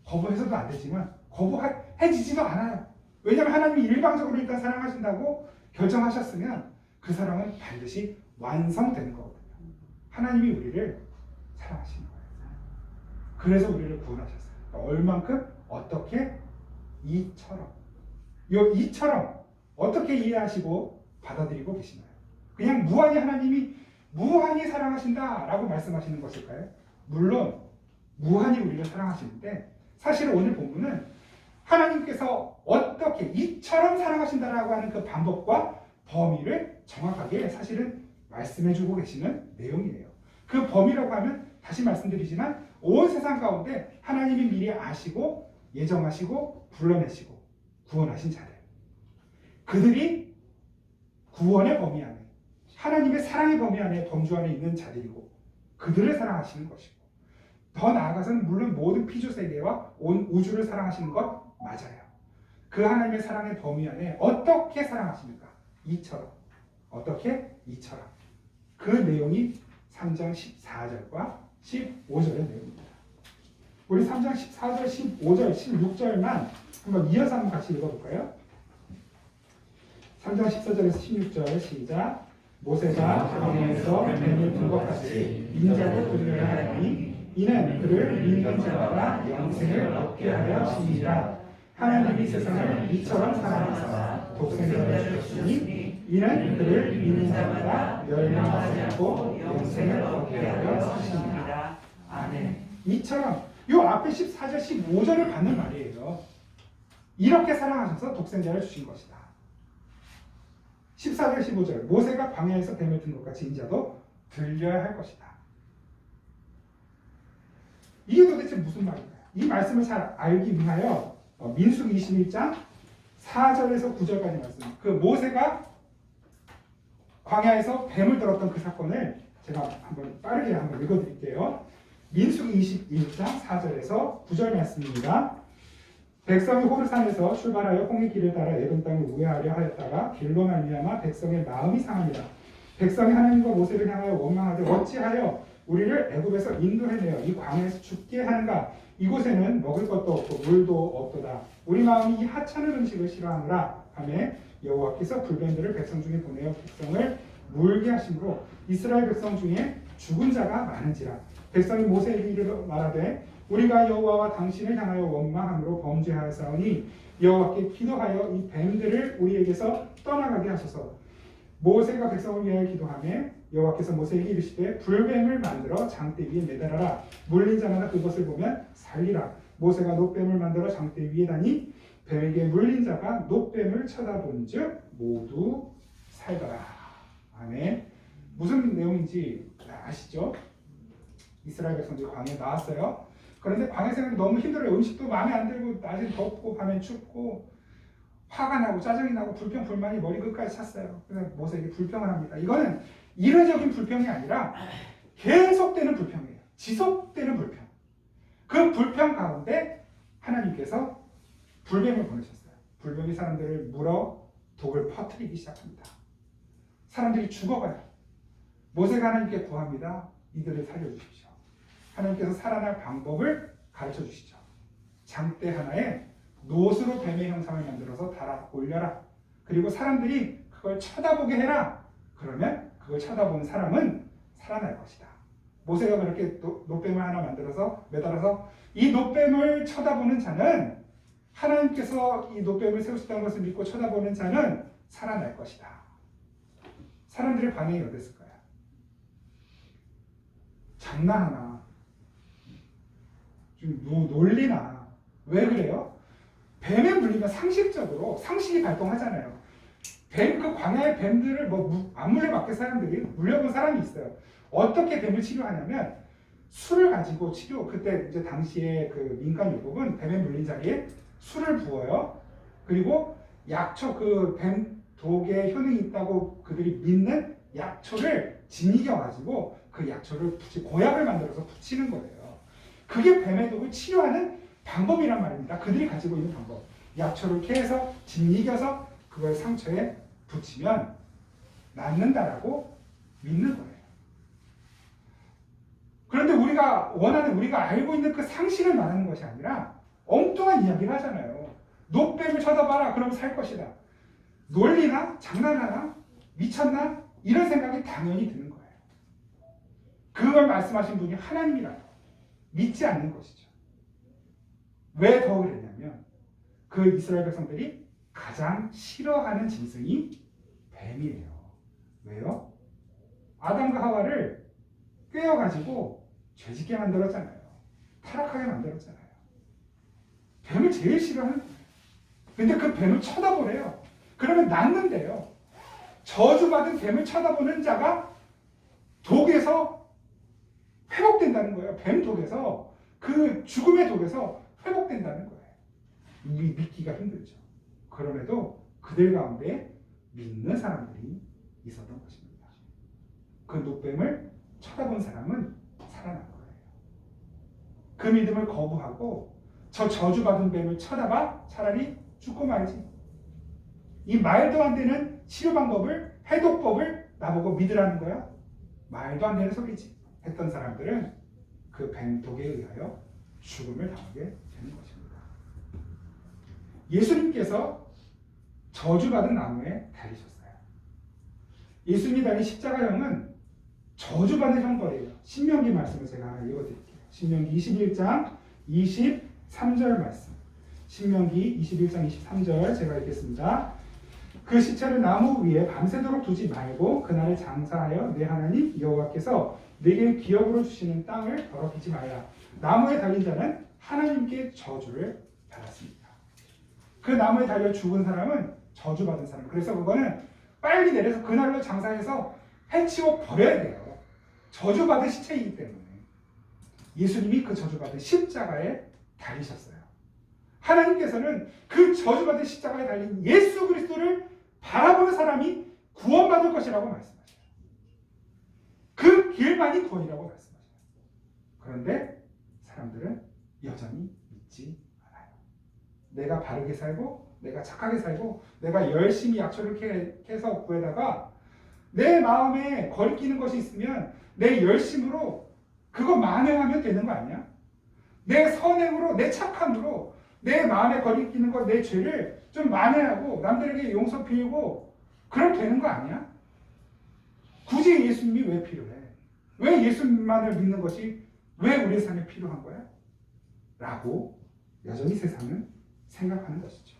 S1: 거부해서도 안 되지만 거부해지지도 않아요. 왜냐하면 하나님이 일방적으로 일단 사랑하신다고 결정하셨으면 그 사랑은 반드시 완성되는 거거든요. 하나님이 우리를 사랑하시는 거예요. 그래서 우리를 구원하셨어요. 얼만큼 어떻게 이처럼. 요 이처럼 어떻게 이해하시고 받아들이고 계시나요? 그냥 무한히 하나님이 무한히 사랑하신다라고 말씀하시는 것일까요? 물론 무한히 우리를 사랑하시는데 사실 오늘 본문은 하나님께서 어떻게 이처럼 사랑하신다라고 하는 그 방법과 범위를 정확하게 사실은 말씀해주고 계시는 내용이에요. 그 범위라고 하면 다시 말씀드리지만 온 세상 가운데 하나님이 미리 아시고 예정하시고 불러내시고 구원하신 자들, 그들이 구원의 범위 안에 하나님의 사랑의 범위 안에 범주 안에 있는 자들이고 그들을 사랑하시는 것이고 더 나아가서는 물론 모든 피조 세계와 온 우주를 사랑하시는 것 맞아요. 그 하나님의 사랑의 범위 안에 어떻게 사랑하십니까? 이처럼. 어떻게? 이처럼. 그 내용이 3장 14절과 15절의 내용입니다. 우리 3장 14절, 15절, 16절만 한번 이어서 한번 같이 읽어볼까요? 3장 14절에서 16절 시작. 모세가 광야에서 뱀을 든 것 같이 인자도 그리하여 하니 이는 그를 믿는 자마다 영생을 얻게 하려 하심이라. 하나님이 세상을 이처럼 사랑하사 독생자를 주시니 이는 그를 믿는 자마다 멸망하지 않고 영생을 얻게 하려 하심이라. 아멘. 이처럼 요 앞에 14절, 15절을 받는 말이에요. 이렇게 사랑하셔서 독생자를 주신 것이다. 14절, 15절 모세가 광야에서 뱀을 든 것 같이 인자도 들려야 할 것이다. 이게 도대체 무슨 말인가요? 이 말씀을 잘 알기 위하여 민수기 21장 4절에서 9절까지 말씀, 그 모세가 광야에서 뱀을 들었던 그 사건을 제가 한번 빠르게 한번 읽어드릴게요. 민수기 21장 4절에서 9절 말씀입니다. 백성이 호르산에서 출발하여 홍해 길을 따라 에돔 땅을 우회하려 하였다가 길로 말미암아 백성의 마음이 상합니다. 백성이 하나님과 모세를 향하여 원망하되 어찌하여 우리를 애굽에서 인도해내어 이 광야에서 죽게 하는가? 이곳에는 먹을 것도 없고 물도 없도다. 우리 마음이 이 하찮은 음식을 싫어하노라 하며 여호와께서 불뱀들을 백성 중에 보내어 백성을 물게 하심으로 이스라엘 백성 중에 죽은 자가 많은지라. 백성이 모세에게 이르러 말하되 우리가 여호와와 당신을 향하여 원망함으로 범죄하였사오니 여호와께 기도하여 이 뱀들을 우리에게서 떠나가게 하소서. 모세가 백성을 위하여 기도하며 여호와께서 모세에게 이르시되 불뱀을 만들어 장대 위에 매달아라. 물린 자마다 그것을 보면 살리라. 모세가 놋뱀을 만들어 장대 위에 다니 뱀에게 물린 자가 놋뱀을 쳐다본즉 모두 살더라. 아멘. 무슨 내용인지 아시죠? 이스라엘 백성들이 광야에 나왔어요. 그런데 광야 생활이 너무 힘들어요. 음식도 마음에 안 들고 낮엔 덥고 밤엔 춥고 화가 나고 짜증이 나고 불평 불만이 머리 끝까지 찼어요. 그래서 모세에게 불평을 합니다. 이거는 이례적인 불평이 아니라 계속되는 불평이에요. 지속되는 불평. 그 불평 가운데 하나님께서 불뱀을 보내셨어요. 불뱀이 사람들을 물어 독을 퍼뜨리기 시작합니다. 사람들이 죽어가요. 모세가 하나님께 구합니다. 이들을 살려주십시오. 하나님께서 살아날 방법을 가르쳐 주시죠. 장대 하나에 놋으로 뱀의 형상을 만들어서 달아 올려라. 그리고 사람들이 그걸 쳐다보게 해라. 그러면 그걸 쳐다보는 사람은 살아날 것이다. 모세가 그렇게 놋뱀을 하나 만들어서 매달아서 이 놋뱀을 쳐다보는 자는 하나님께서 이 놋뱀을 세우셨다는 것을 믿고 쳐다보는 자는 살아날 것이다. 사람들의 반응이 어땠을 거야? 장난하나? 좀 놀리나? 왜 그래요? 뱀에 물리면 상식적으로 상식이 발동하잖아요. 그 광야의 뱀들을 안 물려봤게 사람들이 물려본 사람이 있어요. 어떻게 뱀을 치료하냐면 술을 가지고 그때 이제 당시에 그 민간 율법은 뱀에 물린 자리에 술을 부어요. 그리고 약초, 그 뱀 독에 효능이 있다고 그들이 믿는 약초를 짓이겨가지고 그 약초를 고약을 만들어서 붙이는 거예요. 그게 뱀의 독을 치료하는 방법이란 말입니다. 그들이 가지고 있는 방법. 약초를 캐서 짓이겨서 그걸 상처에 붙이면 낫는다라고 믿는 거예요. 그런데 우리가 알고 있는 그 상식을 말하는 것이 아니라 엉뚱한 이야기를 하잖아요. 놋뱀을 쳐다봐라. 그럼 살 것이다. 논리나? 장난하나? 미쳤나? 이런 생각이 당연히 드는 거예요. 그걸 말씀하신 분이 하나님이라고 믿지 않는 것이죠. 왜 더 그랬냐면 그 이스라엘 백성들이 가장 싫어하는 짐승이 뱀이에요. 왜요? 아담과 하와를 꿰어가지고 죄짓게 만들었잖아요. 타락하게 만들었잖아요. 뱀을 제일 싫어하는 거예요. 근데 그 뱀을 쳐다보래요. 그러면 낫는데요. 저주받은 뱀을 쳐다보는 자가 독에서 회복된다는 거예요. 뱀 독에서, 그 죽음의 독에서 회복된다는 거예요. 믿기가 힘들죠. 그럼에도 그들 가운데 믿는 사람들이 있었던 것입니다. 그 노뱀을 쳐다본 사람은 살아난 거예요. 그 믿음을 거부하고 저 저주받은 뱀을 쳐다봐 차라리 죽고 말지. 이 말도 안 되는 치료 방법을, 해독법을 나보고 믿으라는 거야? 말도 안 되는 소리지. 했던 사람들은 그 뱀독에 의하여 죽음을 당하게 되는 것입니다. 예수님께서 저주받은 나무에 달리셨어요. 예수님이 달린 십자가형은 저주받은 형벌이에요. 신명기 말씀을 제가 하나 읽어드릴게요. 신명기 21장 23절 말씀. 신명기 21장 23절 제가 읽겠습니다. 그 시체를 나무 위에 밤새도록 두지 말고 그날을 장사하여 내 하나님 여호와께서 내게 기업으로 주시는 땅을 더럽히지 말라. 나무에 달린 자는 하나님께 저주를 받았습니다. 그 나무에 달려 죽은 사람은 저주받은 사람. 그래서 그거는 빨리 내려서 그날로 장사해서 해치워 버려야 돼요. 저주받은 시체이기 때문에. 예수님이 그 저주받은 십자가에 달리셨어요. 하나님께서는 그 저주받은 십자가에 달린 예수 그리스도를 바라보는 사람이 구원받을 것이라고 말씀하셔요. 그 길만이 구원이라고 말씀하셔요. 그런데 사람들은 여전히 믿지 않아요. 내가 바르게 살고 내가 착하게 살고 내가 열심히 약초를 캐서 구해다가 내 마음에 거리끼는 것이 있으면 내 열심으로 그거 만회하면 되는 거 아니야? 내 선행으로, 내 착함으로 내 마음에 거리끼는 것, 내 죄를 좀 만회하고 남들에게 용서 빌고 그럼 되는 거 아니야? 굳이 예수님이 왜 필요해? 왜 예수님만을 믿는 것이 왜 우리 삶에 필요한 거야? 라고 여전히 세상은 생각하는 것이죠.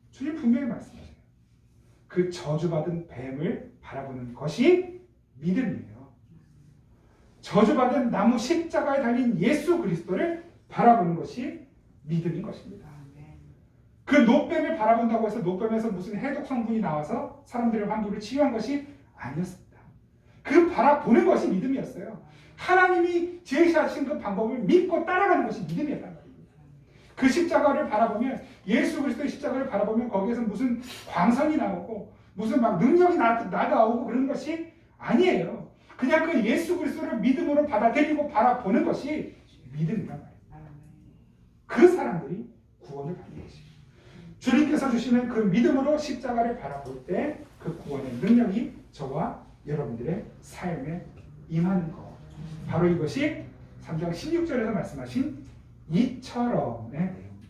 S1: 주님 분명히 말씀하세요. 그 저주받은 뱀을 바라보는 것이 믿음이에요. 저주받은 나무 십자가에 달린 예수 그리스도를 바라보는 것이 믿음인 것입니다. 그 노뱀을 바라본다고 해서 노뱀에서 무슨 해독 성분이 나와서 사람들의 환부를 치유한 것이 아니었습니다. 그 바라보는 것이 믿음이었어요. 하나님이 제시하신 그 방법을 믿고 따라가는 것이 믿음이었단 말입니다. 그 십자가를 바라보면, 예수 그리스도의 십자가를 바라보면 거기에서 무슨 광선이 나오고 무슨 막 능력이 나오고 그런 것이 아니에요. 그냥 그 예수 그리스도를 믿음으로 받아들이고 바라보는 것이 믿음이란 말이에요. 그 사람들이 구원을 받는 것이에요. 주님께서 주시는 그 믿음으로 십자가를 바라볼 때 그 구원의 능력이 저와 여러분들의 삶에 임하는 것. 바로 이것이 3장 16절에서 말씀하신 이처럼의 내용입니다.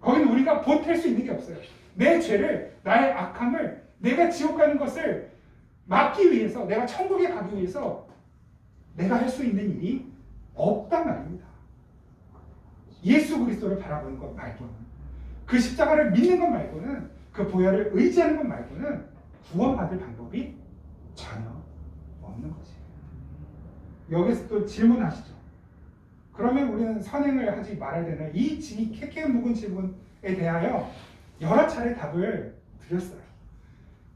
S1: 거기는 우리가 보탤 수 있는 게 없어요. 내 죄를, 나의 악함을, 내가 지옥 가는 것을 막기 위해서, 내가 천국에 가기 위해서 내가 할 수 있는 일이 없단 말입니다. 예수 그리스도를 바라보는 것 말고는, 그 십자가를 믿는 것 말고는, 그 보혈을 의지하는 것 말고는 구원받을 방법이 전혀 없는 것이에요. 여기서 또 질문하시죠. 그러면 우리는 선행을 하지 말아야 되나? 이 캐캐 묵은 질문에 대하여 여러 차례 답을 드렸어요.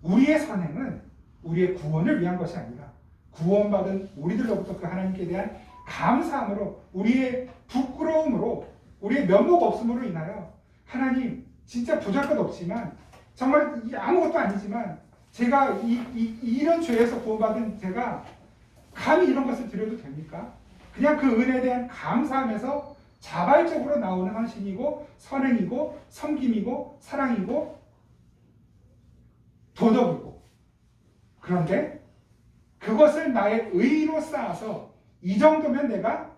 S1: 우리의 선행은 우리의 구원을 위한 것이 아니라 구원받은 우리들로부터 그 하나님께 대한 감사함으로, 우리의 부끄러움으로, 우리의 면목 없음으로 인하여 하나님 진짜 보잘것없지만 정말 아무것도 아니지만 제가 이런 죄에서 구원받은 제가 감히 이런 것을 드려도 됩니까? 그냥 그 은혜에 대한 감사함에서 자발적으로 나오는 헌신이고 선행이고 섬김이고 사랑이고 도덕이고, 그런데 그것을 나의 의로 쌓아서 이 정도면 내가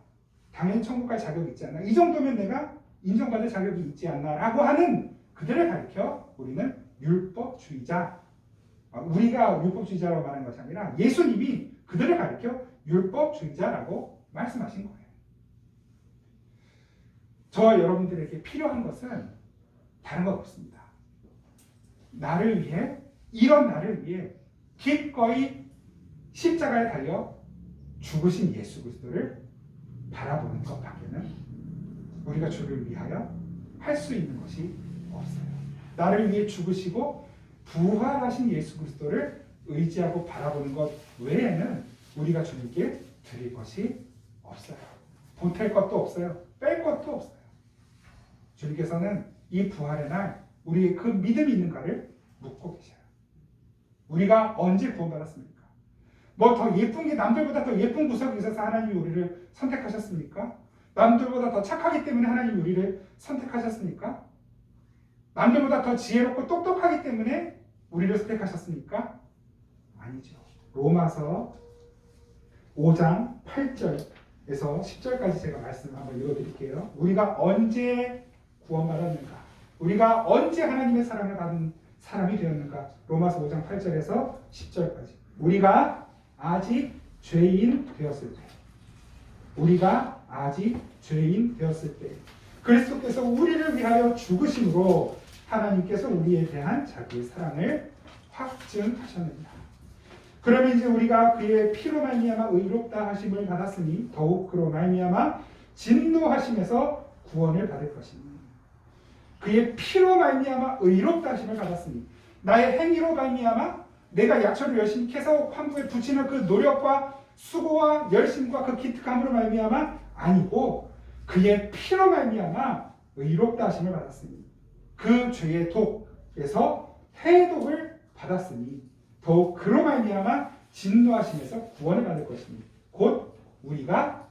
S1: 당연히 천국 갈 자격이 있지 않나, 이 정도면 내가 인정받을 자격이 있지 않나 라고 하는 그들을 가리켜 우리는 율법주의자, 우리가 율법주의자라고 말하는 것이 아니라 예수님이 그들을 가리켜 율법주의자라고 말씀하신 거예요. 저와 여러분들에게 필요한 것은 다른 것 없습니다. 나를 위해, 이런 나를 위해 기꺼이 십자가에 달려 죽으신 예수 그리스도를 바라보는 것밖에는 우리가 주를 위하여 할 수 있는 것이 없어요. 나를 위해 죽으시고 부활하신 예수 그리스도를 의지하고 바라보는 것 외에는 우리가 주님께 드릴 것이 없어요. 보탤 것도 없어요. 뺄 것도 없어요. 주님께서는 이 부활의 날 우리의 그 믿음이 있는가를 묻고 계셔요. 우리가 언제 구원받았습니까? 뭐 더 예쁜 게, 남들보다 더 예쁜 구석이 있어서 하나님이 우리를 선택하셨습니까? 남들보다 더 착하기 때문에 하나님이 우리를 선택하셨습니까? 남들보다 더 지혜롭고 똑똑하기 때문에 우리를 선택하셨습니까? 아니죠. 로마서 5장 8절에서 10절까지 제가 말씀 한번 읽어드릴게요. 우리가 언제 구원받았는가? 우리가 언제 하나님의 사랑을 받은 사람이 되었는가? 로마서 5장 8절에서 10절까지. 우리가 아직 죄인 되었을 때, 우리가 아직 죄인 되었을 때 그리스도께서 우리를 위하여 죽으심으로 하나님께서 우리에 대한 자기의 사랑을 확증하셨느니라. 그러면 이제 우리가 그의 피로 말미암아 의롭다 하심을 받았으니 더욱 그로 말미암아 진노하심에서 구원을 받을 것이니, 그의 피로 말미암아 의롭다 하심을 받았으니, 나의 행위로 말미암아 내가 약초를 열심히 캐서 환부에 붙이는 그 노력과 수고와 열심과 그 기특함으로 말미암아 아니고 그의 피로 말미암아 의롭다 하심을 받았으니, 그 죄의 독에서 해독을 받았으니 더욱 그로 말미암아 진노하심에서 구원을 받을 것이니, 곧 우리가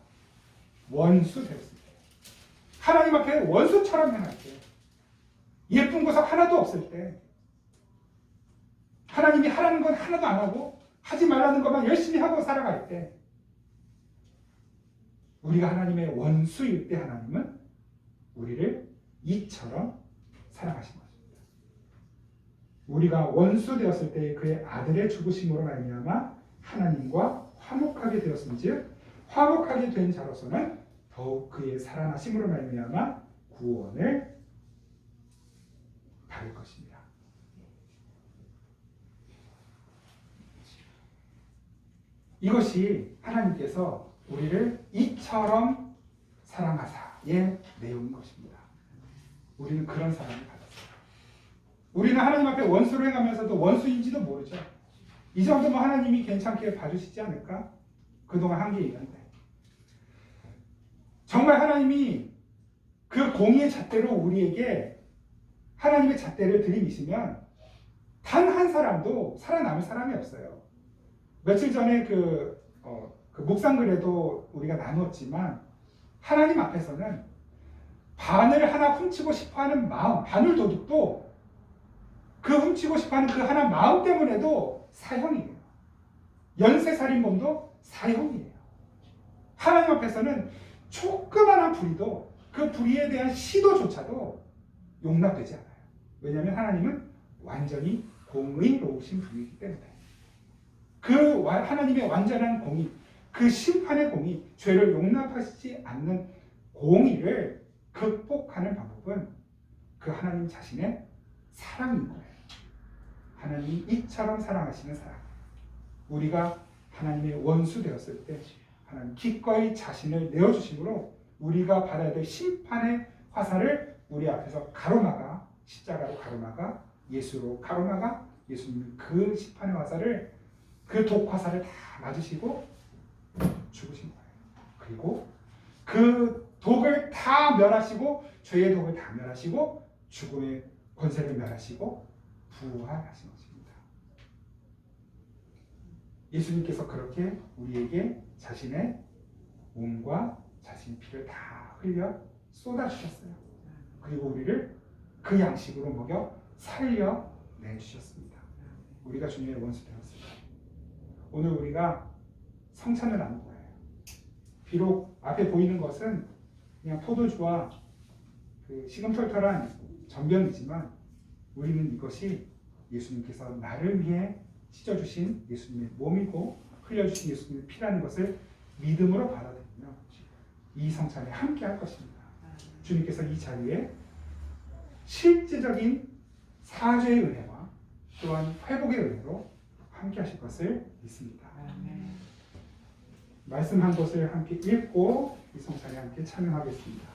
S1: 원수 되었을 때, 하나님 앞에 원수처럼 행할 때, 예쁜 구석 하나도 없을 때, 하나님이 하라는 건 하나도 안 하고 하지 말라는 것만 열심히 하고 살아갈 때, 우리가 하나님의 원수일 때 하나님은 우리를 이처럼 사랑하신 것입니다. 우리가 원수 되었을 때 그의 아들의 죽으심으로 말미암아 하나님과 화목하게 되었은즉 화목하게 된 자로서는 더욱 그의 살아나심으로 말미암아 구원을 받을 것입니다. 이것이 하나님께서 우리를 이처럼 사랑하사의 내용인 것입니다. 우리는 그런 사랑을 받았어요. 우리는 하나님 앞에 원수로 행하면서도 원수인지도 모르죠. 이 정도면 하나님이 괜찮게 봐주시지 않을까? 그동안 한 게 있는데. 정말 하나님이 그 공의의 잣대로 우리에게 하나님의 잣대를 들이미시면 단 한 사람도 살아남을 사람이 없어요. 며칠 전에 그 묵상글에도 우리가 나누었지만, 하나님 앞에서는 반을 하나 훔치고 싶어하는 마음, 바늘 도둑도 그 훔치고 싶어하는 그 하나 마음 때문에도 사형이에요. 연쇄살인범도 사형이에요. 하나님 앞에서는 조그마한 불의도, 그 불의에 대한 시도조차도 용납되지 않아요. 왜냐하면 하나님은 완전히 공의로우신 분이기 때문에. 그 하나님의 완전한 공의, 그 심판의 공의, 죄를 용납하시지 않는 공의를 극복하는 방법은 그 하나님 자신의 사랑인 거예요. 하나님이 이처럼 사랑하시는 사랑. 우리가 하나님의 원수 되었을 때 하나님 기꺼이 자신을 내어주심으로 우리가 받아야 될 심판의 화살을 우리 앞에서 가로막아, 십자가로 가로막아, 예수로 가로막아, 예수님이 그 심판의 화살을, 그 독화살을 다 맞으시고 죽으신 거예요. 그리고 그 독을 다 멸하시고, 죄의 독을 다 멸하시고, 죽음의 권세를 멸하시고 부활하신 것입니다. 예수님께서 그렇게 우리에게 자신의 몸과 자신의 피를 다 흘려 쏟아주셨어요. 그리고 우리를 그 양식으로 먹여 살려 내주셨습니다. 우리가 주님의 원수 되었습니다. 오늘 우리가 성찬을 나눈 거예요. 비록 앞에 보이는 것은 그냥 포도주와 그 시금털털한 전병이지만, 우리는 이것이 예수님께서 나를 위해 찢어주신 예수님의 몸이고 흘려주신 예수님의 피라는 것을 믿음으로 받아들이며 이 성찬에 함께 할 것입니다. 주님께서 이 자리에 실제적인 사죄의 은혜와 또한 회복의 은혜로 함께 하실 것을 믿습니다. 말씀 한 곳을 함께 읽고 이 성찬에 함께 참여하겠습니다.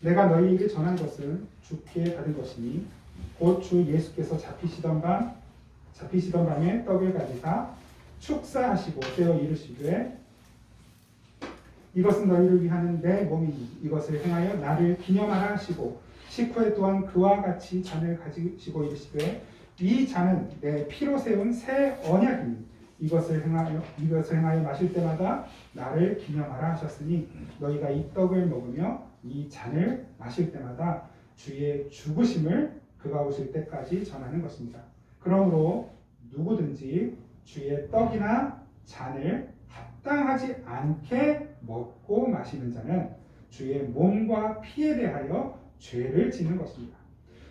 S1: 내가 너희에게 전한 것은 주께 받은 것이니 곧 주 예수께서 잡히시던 밤에 떡을 가지사 축사하시고 떼어 이르시되 이것은 너희를 위하는 내 몸이니 이것을 행하여 나를 기념하라 하시고 식후에 또한 그와 같이 잔을 가지시고 이르시되 이 잔은 내 피로 세운 새 언약이니 이것을 행하여 마실 때마다 나를 기념하라 하셨으니 너희가 이 떡을 먹으며 이 잔을 마실 때마다 주의 죽으심을 그가 오실 때까지 전하는 것입니다. 그러므로 누구든지 주의 떡이나 잔을 합당하지 않게 먹고 마시는 자는 주의 몸과 피에 대하여 죄를 짓는 것입니다.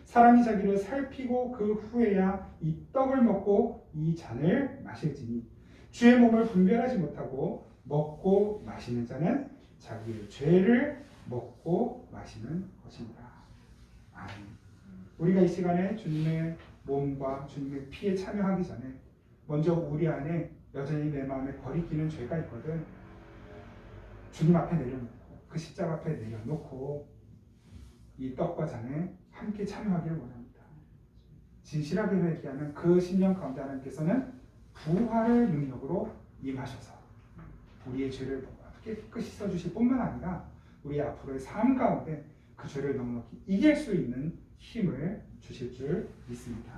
S1: 사람이 자기를 살피고 그 후에야 이 떡을 먹고 이 잔을 마실지니 주의 몸을 분별하지 못하고 먹고 마시는 자는 자기의 죄를 먹고 마시는 것입니다. 아멘. 우리가 이 시간에 주님의 몸과 주님의 피에 참여하기 전에 먼저 우리 안에 여전히 내 마음에 거리끼는 죄가 있거든. 주님 앞에 내려놓고 그 십자가 앞에 내려놓고 이 떡과 잔에 함께 참여하기를 원합니다. 진실하게 회개하는 그 심령 가운데 하나님께서는 부활의 능력으로 임하셔서 우리의 죄를 깨끗이 씻어주실 뿐만 아니라 우리 앞으로의 삶 가운데 그 죄를 넉넉히 이길 수 있는 힘을 주실 줄 믿습니다.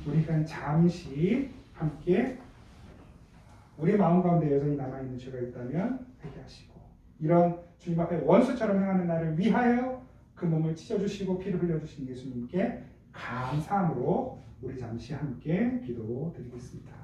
S1: 우리가 잠시 함께 우리 마음 가운데 여전히 남아있는 죄가 있다면 회개하시고 이런 주님 앞에 원수처럼 행하는 나를 위하여 그 몸을 찢어주시고 피를 흘려주신 예수님께 감사함으로 우리 잠시 함께 기도드리겠습니다.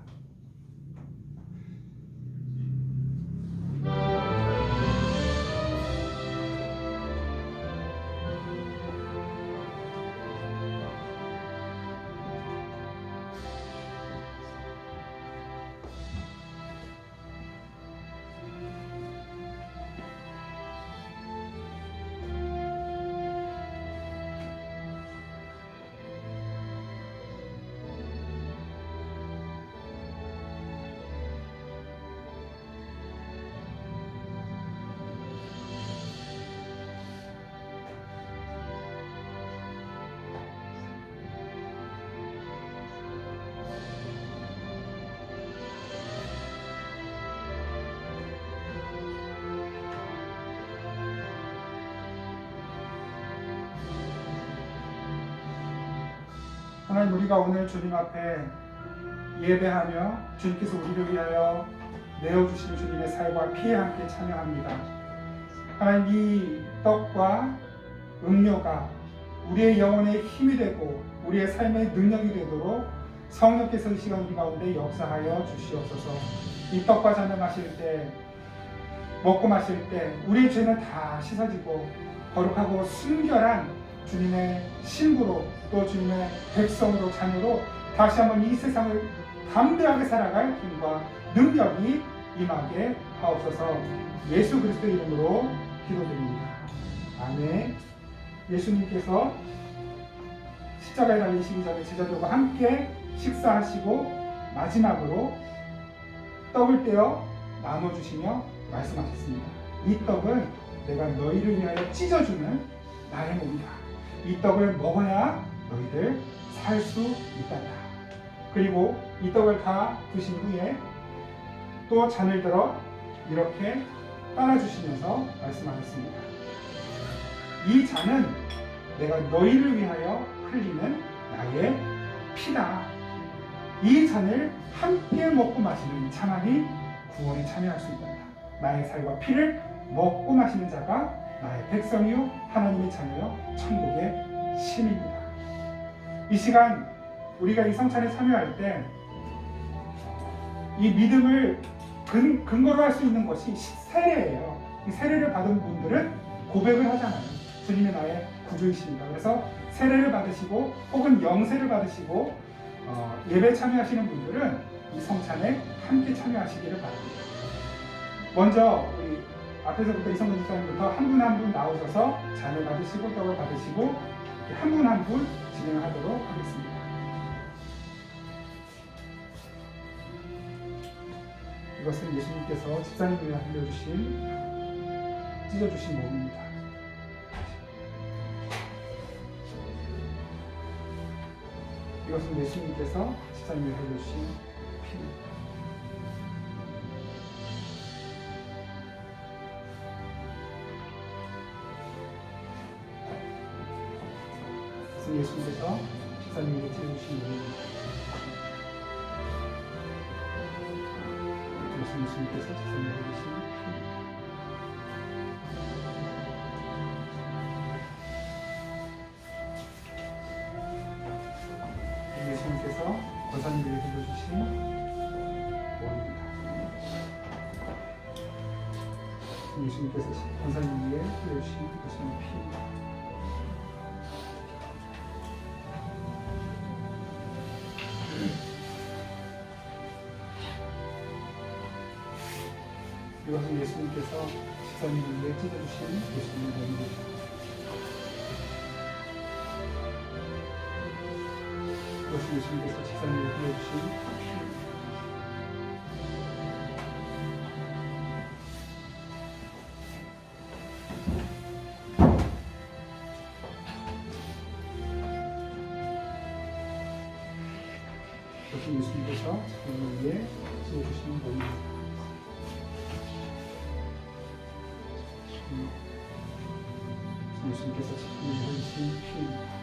S1: 하나님, 우리가 오늘 주님 앞에 예배하며 주님께서 우리를 위하여 내어주신 주님의 살과 피에 함께 참여합니다. 하나님, 이 떡과 음료가 우리의 영혼의 힘이 되고 우리의 삶의 능력이 되도록 성령께서 이 시간 우리 가운데 역사하여 주시옵소서. 이 떡과 잔을 마실 때, 먹고 마실 때 우리의 죄는 다 씻어지고 거룩하고 순결한 주님의 신부로 또 주님의 백성으로 자녀로 다시 한번 이 세상을 담대하게 살아갈 힘과 능력이 임하게 하옵소서. 예수 그리스도의 이름으로 기도드립니다. 아멘. 예수님께서 십자가에 달리시기 전에 제자들과 함께 식사하시고 마지막으로 떡을 떼어 나눠주시며 말씀하셨습니다. 이 떡은 내가 너희를 위하여 찢어주는 나의 몸이다. 이 떡을 먹어야 너희들 살 수 있단다. 그리고 이 떡을 다 드신 후에 또 잔을 들어 이렇게 따라주시면서 말씀하셨습니다. 이 잔은 내가 너희를 위하여 흘리는 나의 피다. 이 잔을 함께 먹고 마시는 자만이 구원에 참여할 수 있단다. 나의 살과 피를 먹고 마시는 자가 나의 백성이요 하나님의 자녀요 천국의 시민입니다. 이 시간 우리가 이 성찬에 참여할 때 이 믿음을 근거로 할 수 있는 것이 세례예요. 이 세례를 받은 분들은 고백을 하잖아요. 주님이 나의 구주이십니다. 그래서 세례를 받으시고 혹은 영세를 받으시고 예배 참여하시는 분들은 이 성찬에 함께 참여하시기를 바랍니다. 먼저 우리 앞에서부터 이성근 집사님부터 한 분 한 분 나오셔서 잔을 받으시고 떡을 받으시고 한 분 한 분 진행하도록 하겠습니다. 이것은 예수님께서 집사님을 위해 찢어주신 몸입니다. 이것은 예수님께서 집사님을 위해 흘려주신 피입니다. 이것은 예수님께서 집사님에게 찢어주신 몸입니다. 예수님께서 집사님을 흘리신 피. 예수님께서 권사님을 위해 흘려주신 몸입니다. 예수님께서 권사님 위해 흘려주신 예수님의 피입니다. 이것은 예수님께서 집사님을 위해 찢어주신 예수님의 몸입니다. 이것은 예수님께서 집사님을 흘려주신 피. 이것은 예수님께서 집사님을 위해 찢어주신 몸입니다. 예수님께서 집사님을 흘리신 피입니다.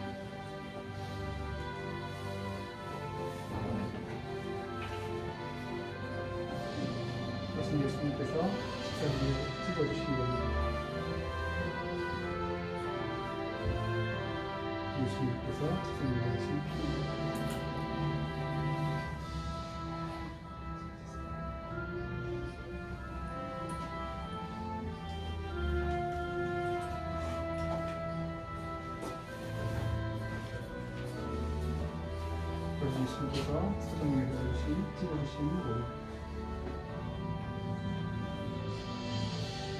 S1: 이것은 예수님께서 집사님을 찢어주신 겁니다. 예수님께서 집사님을 흘리신 피입니다. 예수님께서 사정에 찢어주신 몸.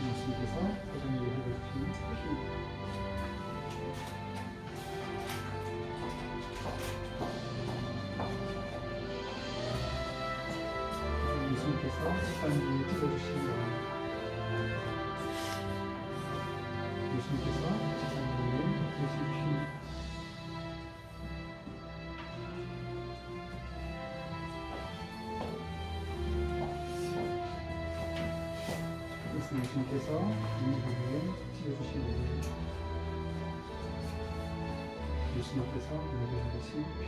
S1: 예수님께서 사정에 찢어주신 피. 예수님께서 집사님을 찢어주신 몸. 예수님께서 집사님을 찢어주신 피. 예수님께서 우리를 찢어주신 몸입니다. 예수님께서 우리를 흘리신 피.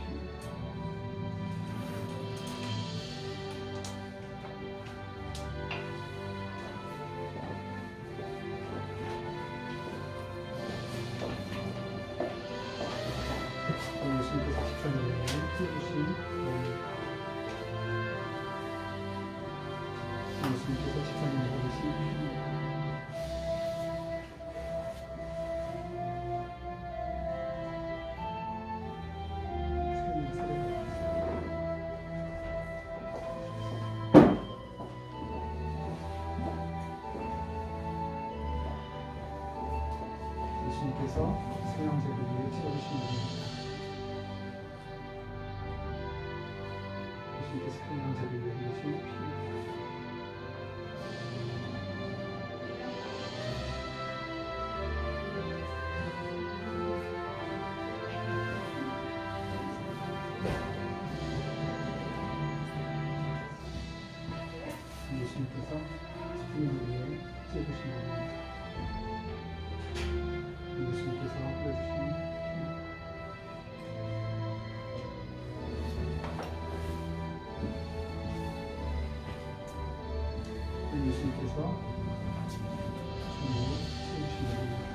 S1: 예수님께서 집사님을 찢어주신 몸입니다. 예수님께서 집사님을 흘리신 피. 예수님께서 생명제를 위해 찢어주신 몸입니다. 예수님께서 생명제를 위해 흘리신 피. 예수님께서 생명을 위해 찢어주신 몸입니다. 예수님께서 흘려주신 예수님께서 주님을 채우신 몸입니다.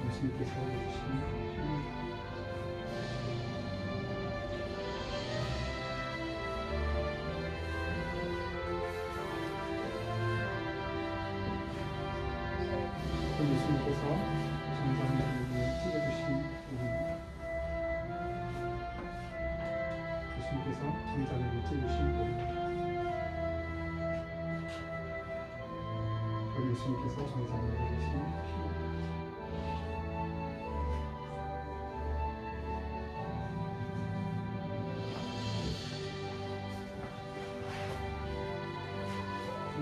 S1: 예수님께서 흘려주신 예수님께서 정상을 위해 찢어주신 몸입니다. 예수님께서 정상을 위해 찢어주신 몸입니다. 우리 예수님께서 정의자로 되신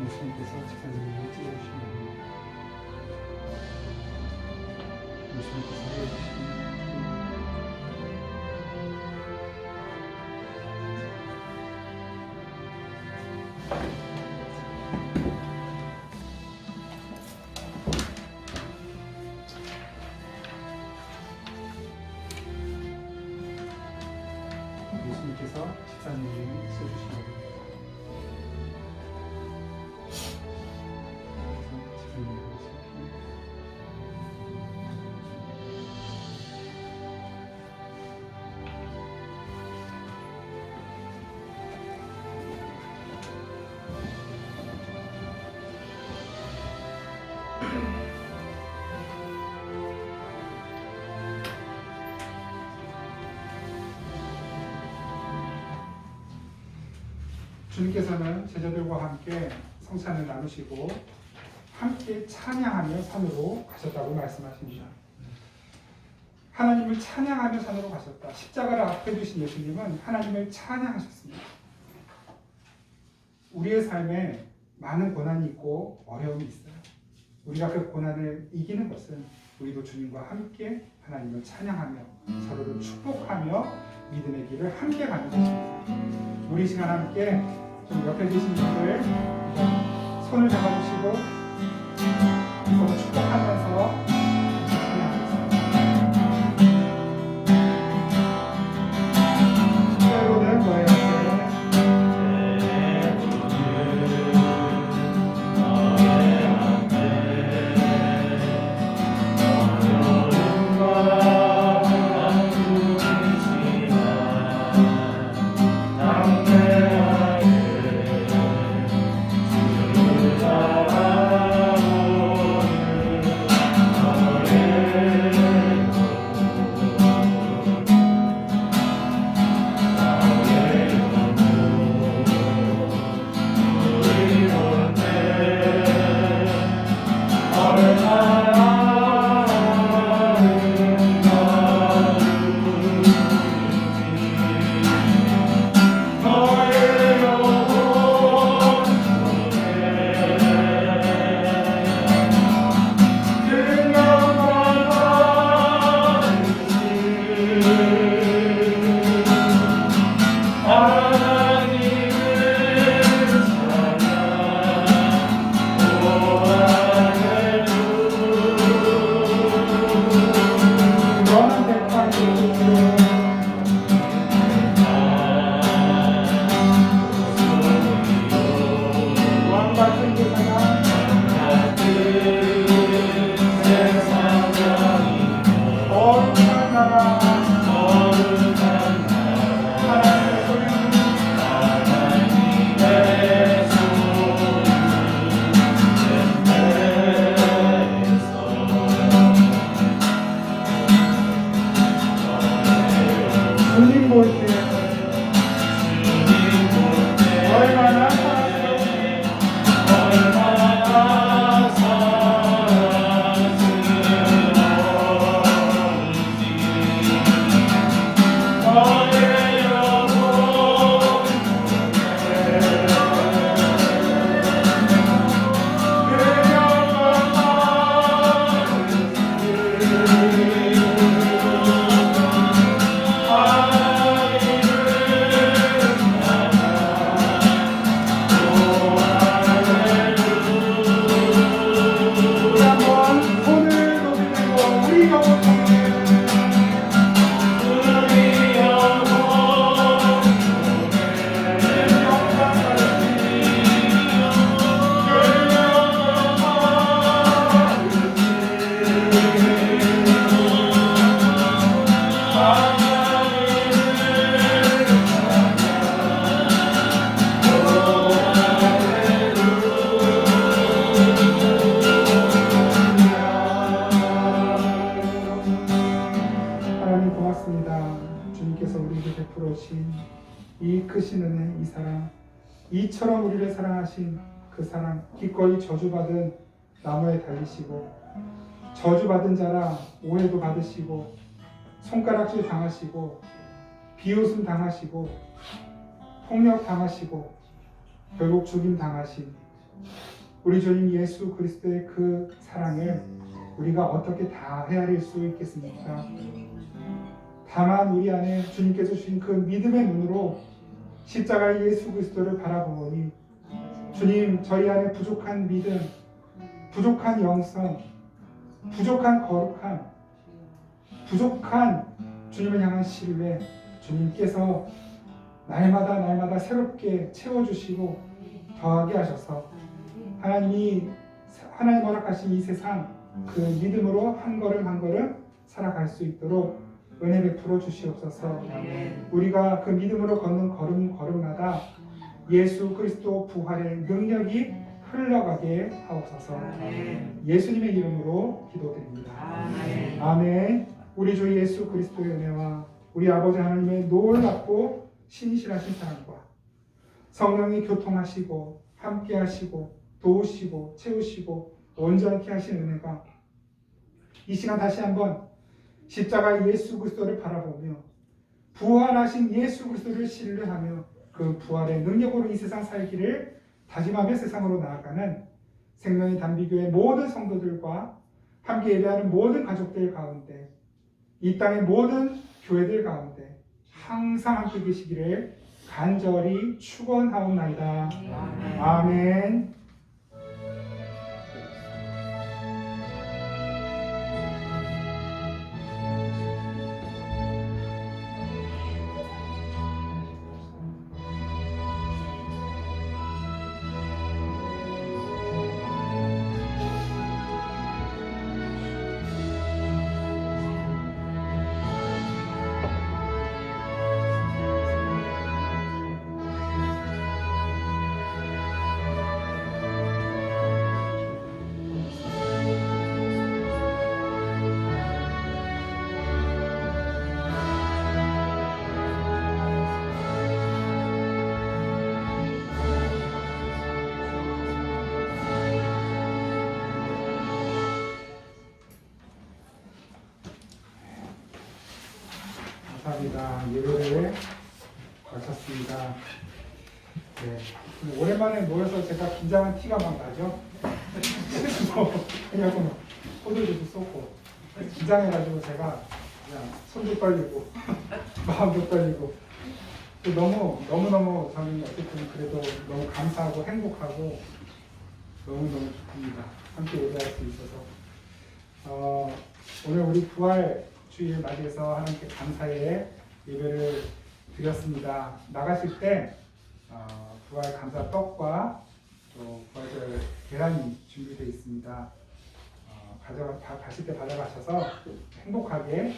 S1: 예수님께서 집사님을 찢어주신 겁니다. 예수님께서 해주신 예수님께서 집사님을 써주신 겁니다. 주님께서는 제자들과 함께 성찬을 나누시고 함께 찬양하며 산으로 가셨다고 말씀하십니다. 하나님을 찬양하며 산으로 가셨다. 십자가를 앞에 두신 예수님은 하나님을 찬양하셨습니다. 우리의 삶에 많은 고난이 있고 어려움이 있어요. 우리가 그 고난을 이기는 것은 우리도 주님과 함께 하나님을 찬양하며 서로를 축복하며 믿음의 길을 함께 가는 것입니다. 우리 시간 함께 좀 옆에 계신 분들 손을 잡아주시고 서로 축복하면서 찬양하겠습니다. 때로는 너의 이 크신 은혜, 이 사랑, 이처럼 우리를 사랑하신 그 사랑, 기꺼이 저주받은 나무에 달리시고 저주받은 자라 오해도 받으시고 손가락질 당하시고 비웃음 당하시고 폭력 당하시고 결국 죽임 당하신 우리 주님 예수 그리스도의 그 사랑을 우리가 어떻게 다 헤아릴 수 있겠습니까? 다만 우리 안에 주님께서 주신 그 믿음의 눈으로 십자가의 예수 그리스도를 바라보니 주님, 저희 안에 부족한 믿음, 부족한 영성, 부족한 거룩함, 부족한 주님을 향한 신뢰, 주님께서 날마다 새롭게 채워주시고 더하게 하셔서 하나님 허락하신 이 세상 그 믿음으로 한 걸음 한 걸음 살아갈 수 있도록 은혜 베풀어 주시옵소서. 우리가 그 믿음으로 걷는 걸음마다 예수 그리스도 부활의 능력이 흘러가게 하옵소서. 예수님의 이름으로 기도드립니다. 아멘. 우리 주 예수 그리스도의 은혜와 우리 아버지 하나님의 놀랍고 신실하신 사랑과 성령이 교통하시고 함께하시고 도우시고 채우시고 온전케 하신 은혜가 이 시간 다시 한번 십자가의 예수 그리스도를 바라보며 부활하신 예수 그리스도를 신뢰하며 그 부활의 능력으로 이 세상 살기를 다짐하며 세상으로 나아가는 생명의 단비교회 모든 성도들과 함께 예배하는 모든 가족들 가운데 이 땅의 모든 교회들 가운데 항상 함께 계시기를 간절히 축원하옵나이다. 아멘. 감사합니다. 예배를 마쳤습니다. 네. 오랜만에 모여서 제가 긴장한 티가 막 나죠? 그냥 호들갑도 쏟고 긴장해가지고 제가 그냥 손도 떨리고 마음도 떨리고 너무너무 저는 어쨌든 그래도 너무 감사하고 행복하고 너무너무 기쁩니다. 함께 예배할 수 있어서 오늘 우리 부활 주일 맞이해서 하나님께 감사의 예배를 드렸습니다. 나가실 때 부활 감사 떡과 또 부활절 계란이 준비되어 있습니다. 가실 때 가져가셔서 행복하게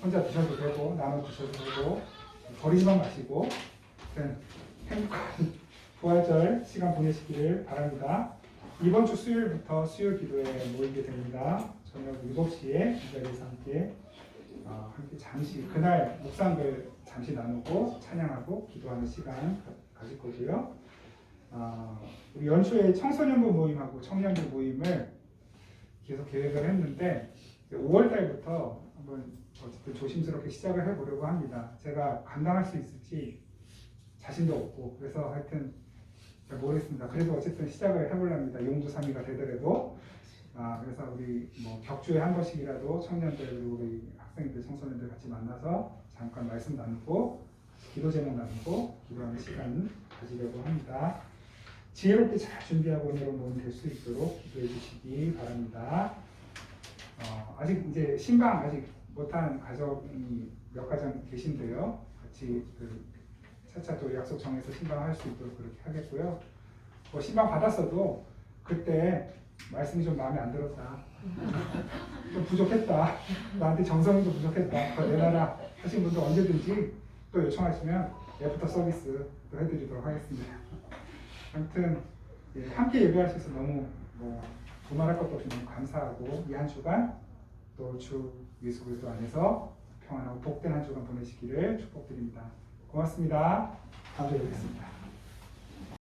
S1: 혼자 드셔도 되고 나눠 드셔도 되고 버리지만 마시고 행복한 부활절 시간 보내시기를 바랍니다. 이번 주 수요일부터 수요 기도에 모이게 됩니다. 저녁 7시에 이 자리에서 함께 잠시 그날 묵상을 잠시 나누고 찬양하고 기도하는 시간 가질 거고요. 우리 연초에 청소년부 모임하고 청년부 모임을 계속 계획을 했는데 5월 달부터 한번 어쨌든 조심스럽게 시작을 해보려고 합니다. 제가 감당할 수 있을지 자신도 없고 그래서 하여튼 잘 모르겠습니다. 그래도 어쨌든 시작을 해보렵니다. 용두삼이가 되더라도. 그래서 우리 격주에 한 번씩이라도 청년들 그리고 우리 학생들 청소년들 같이 만나서 잠깐 말씀 나누고 기도 제목 나누고 기도하는 시간 가지려고 합니다. 지혜롭게 잘 준비하고 오늘은 모임 될 수 있도록 기도해 주시기 바랍니다. 아직 이제 신방 아직 못한 가정이 몇 가정 계신데요. 같이 차차 또 약속 정해서 신방할 수 있도록 그렇게 하겠고요. 신방 받았어도 그때 말씀이 좀 마음에 안 들었다. 좀 부족했다. 나한테 정성이 좀 부족했다. 더 내놔라 하신 분들 언제든지 또 요청하시면 애프터 서비스 또 해드리도록 하겠습니다. 아무튼 함께 예배할 수 있어서 너무 두말할 것도 없이 너무 감사하고 이 한 주간 또 주 예수 그리스도 안에서 평안하고 복된 한 주간 보내시기를 축복드립니다. 고맙습니다. 다음 주에 뵙겠습니다.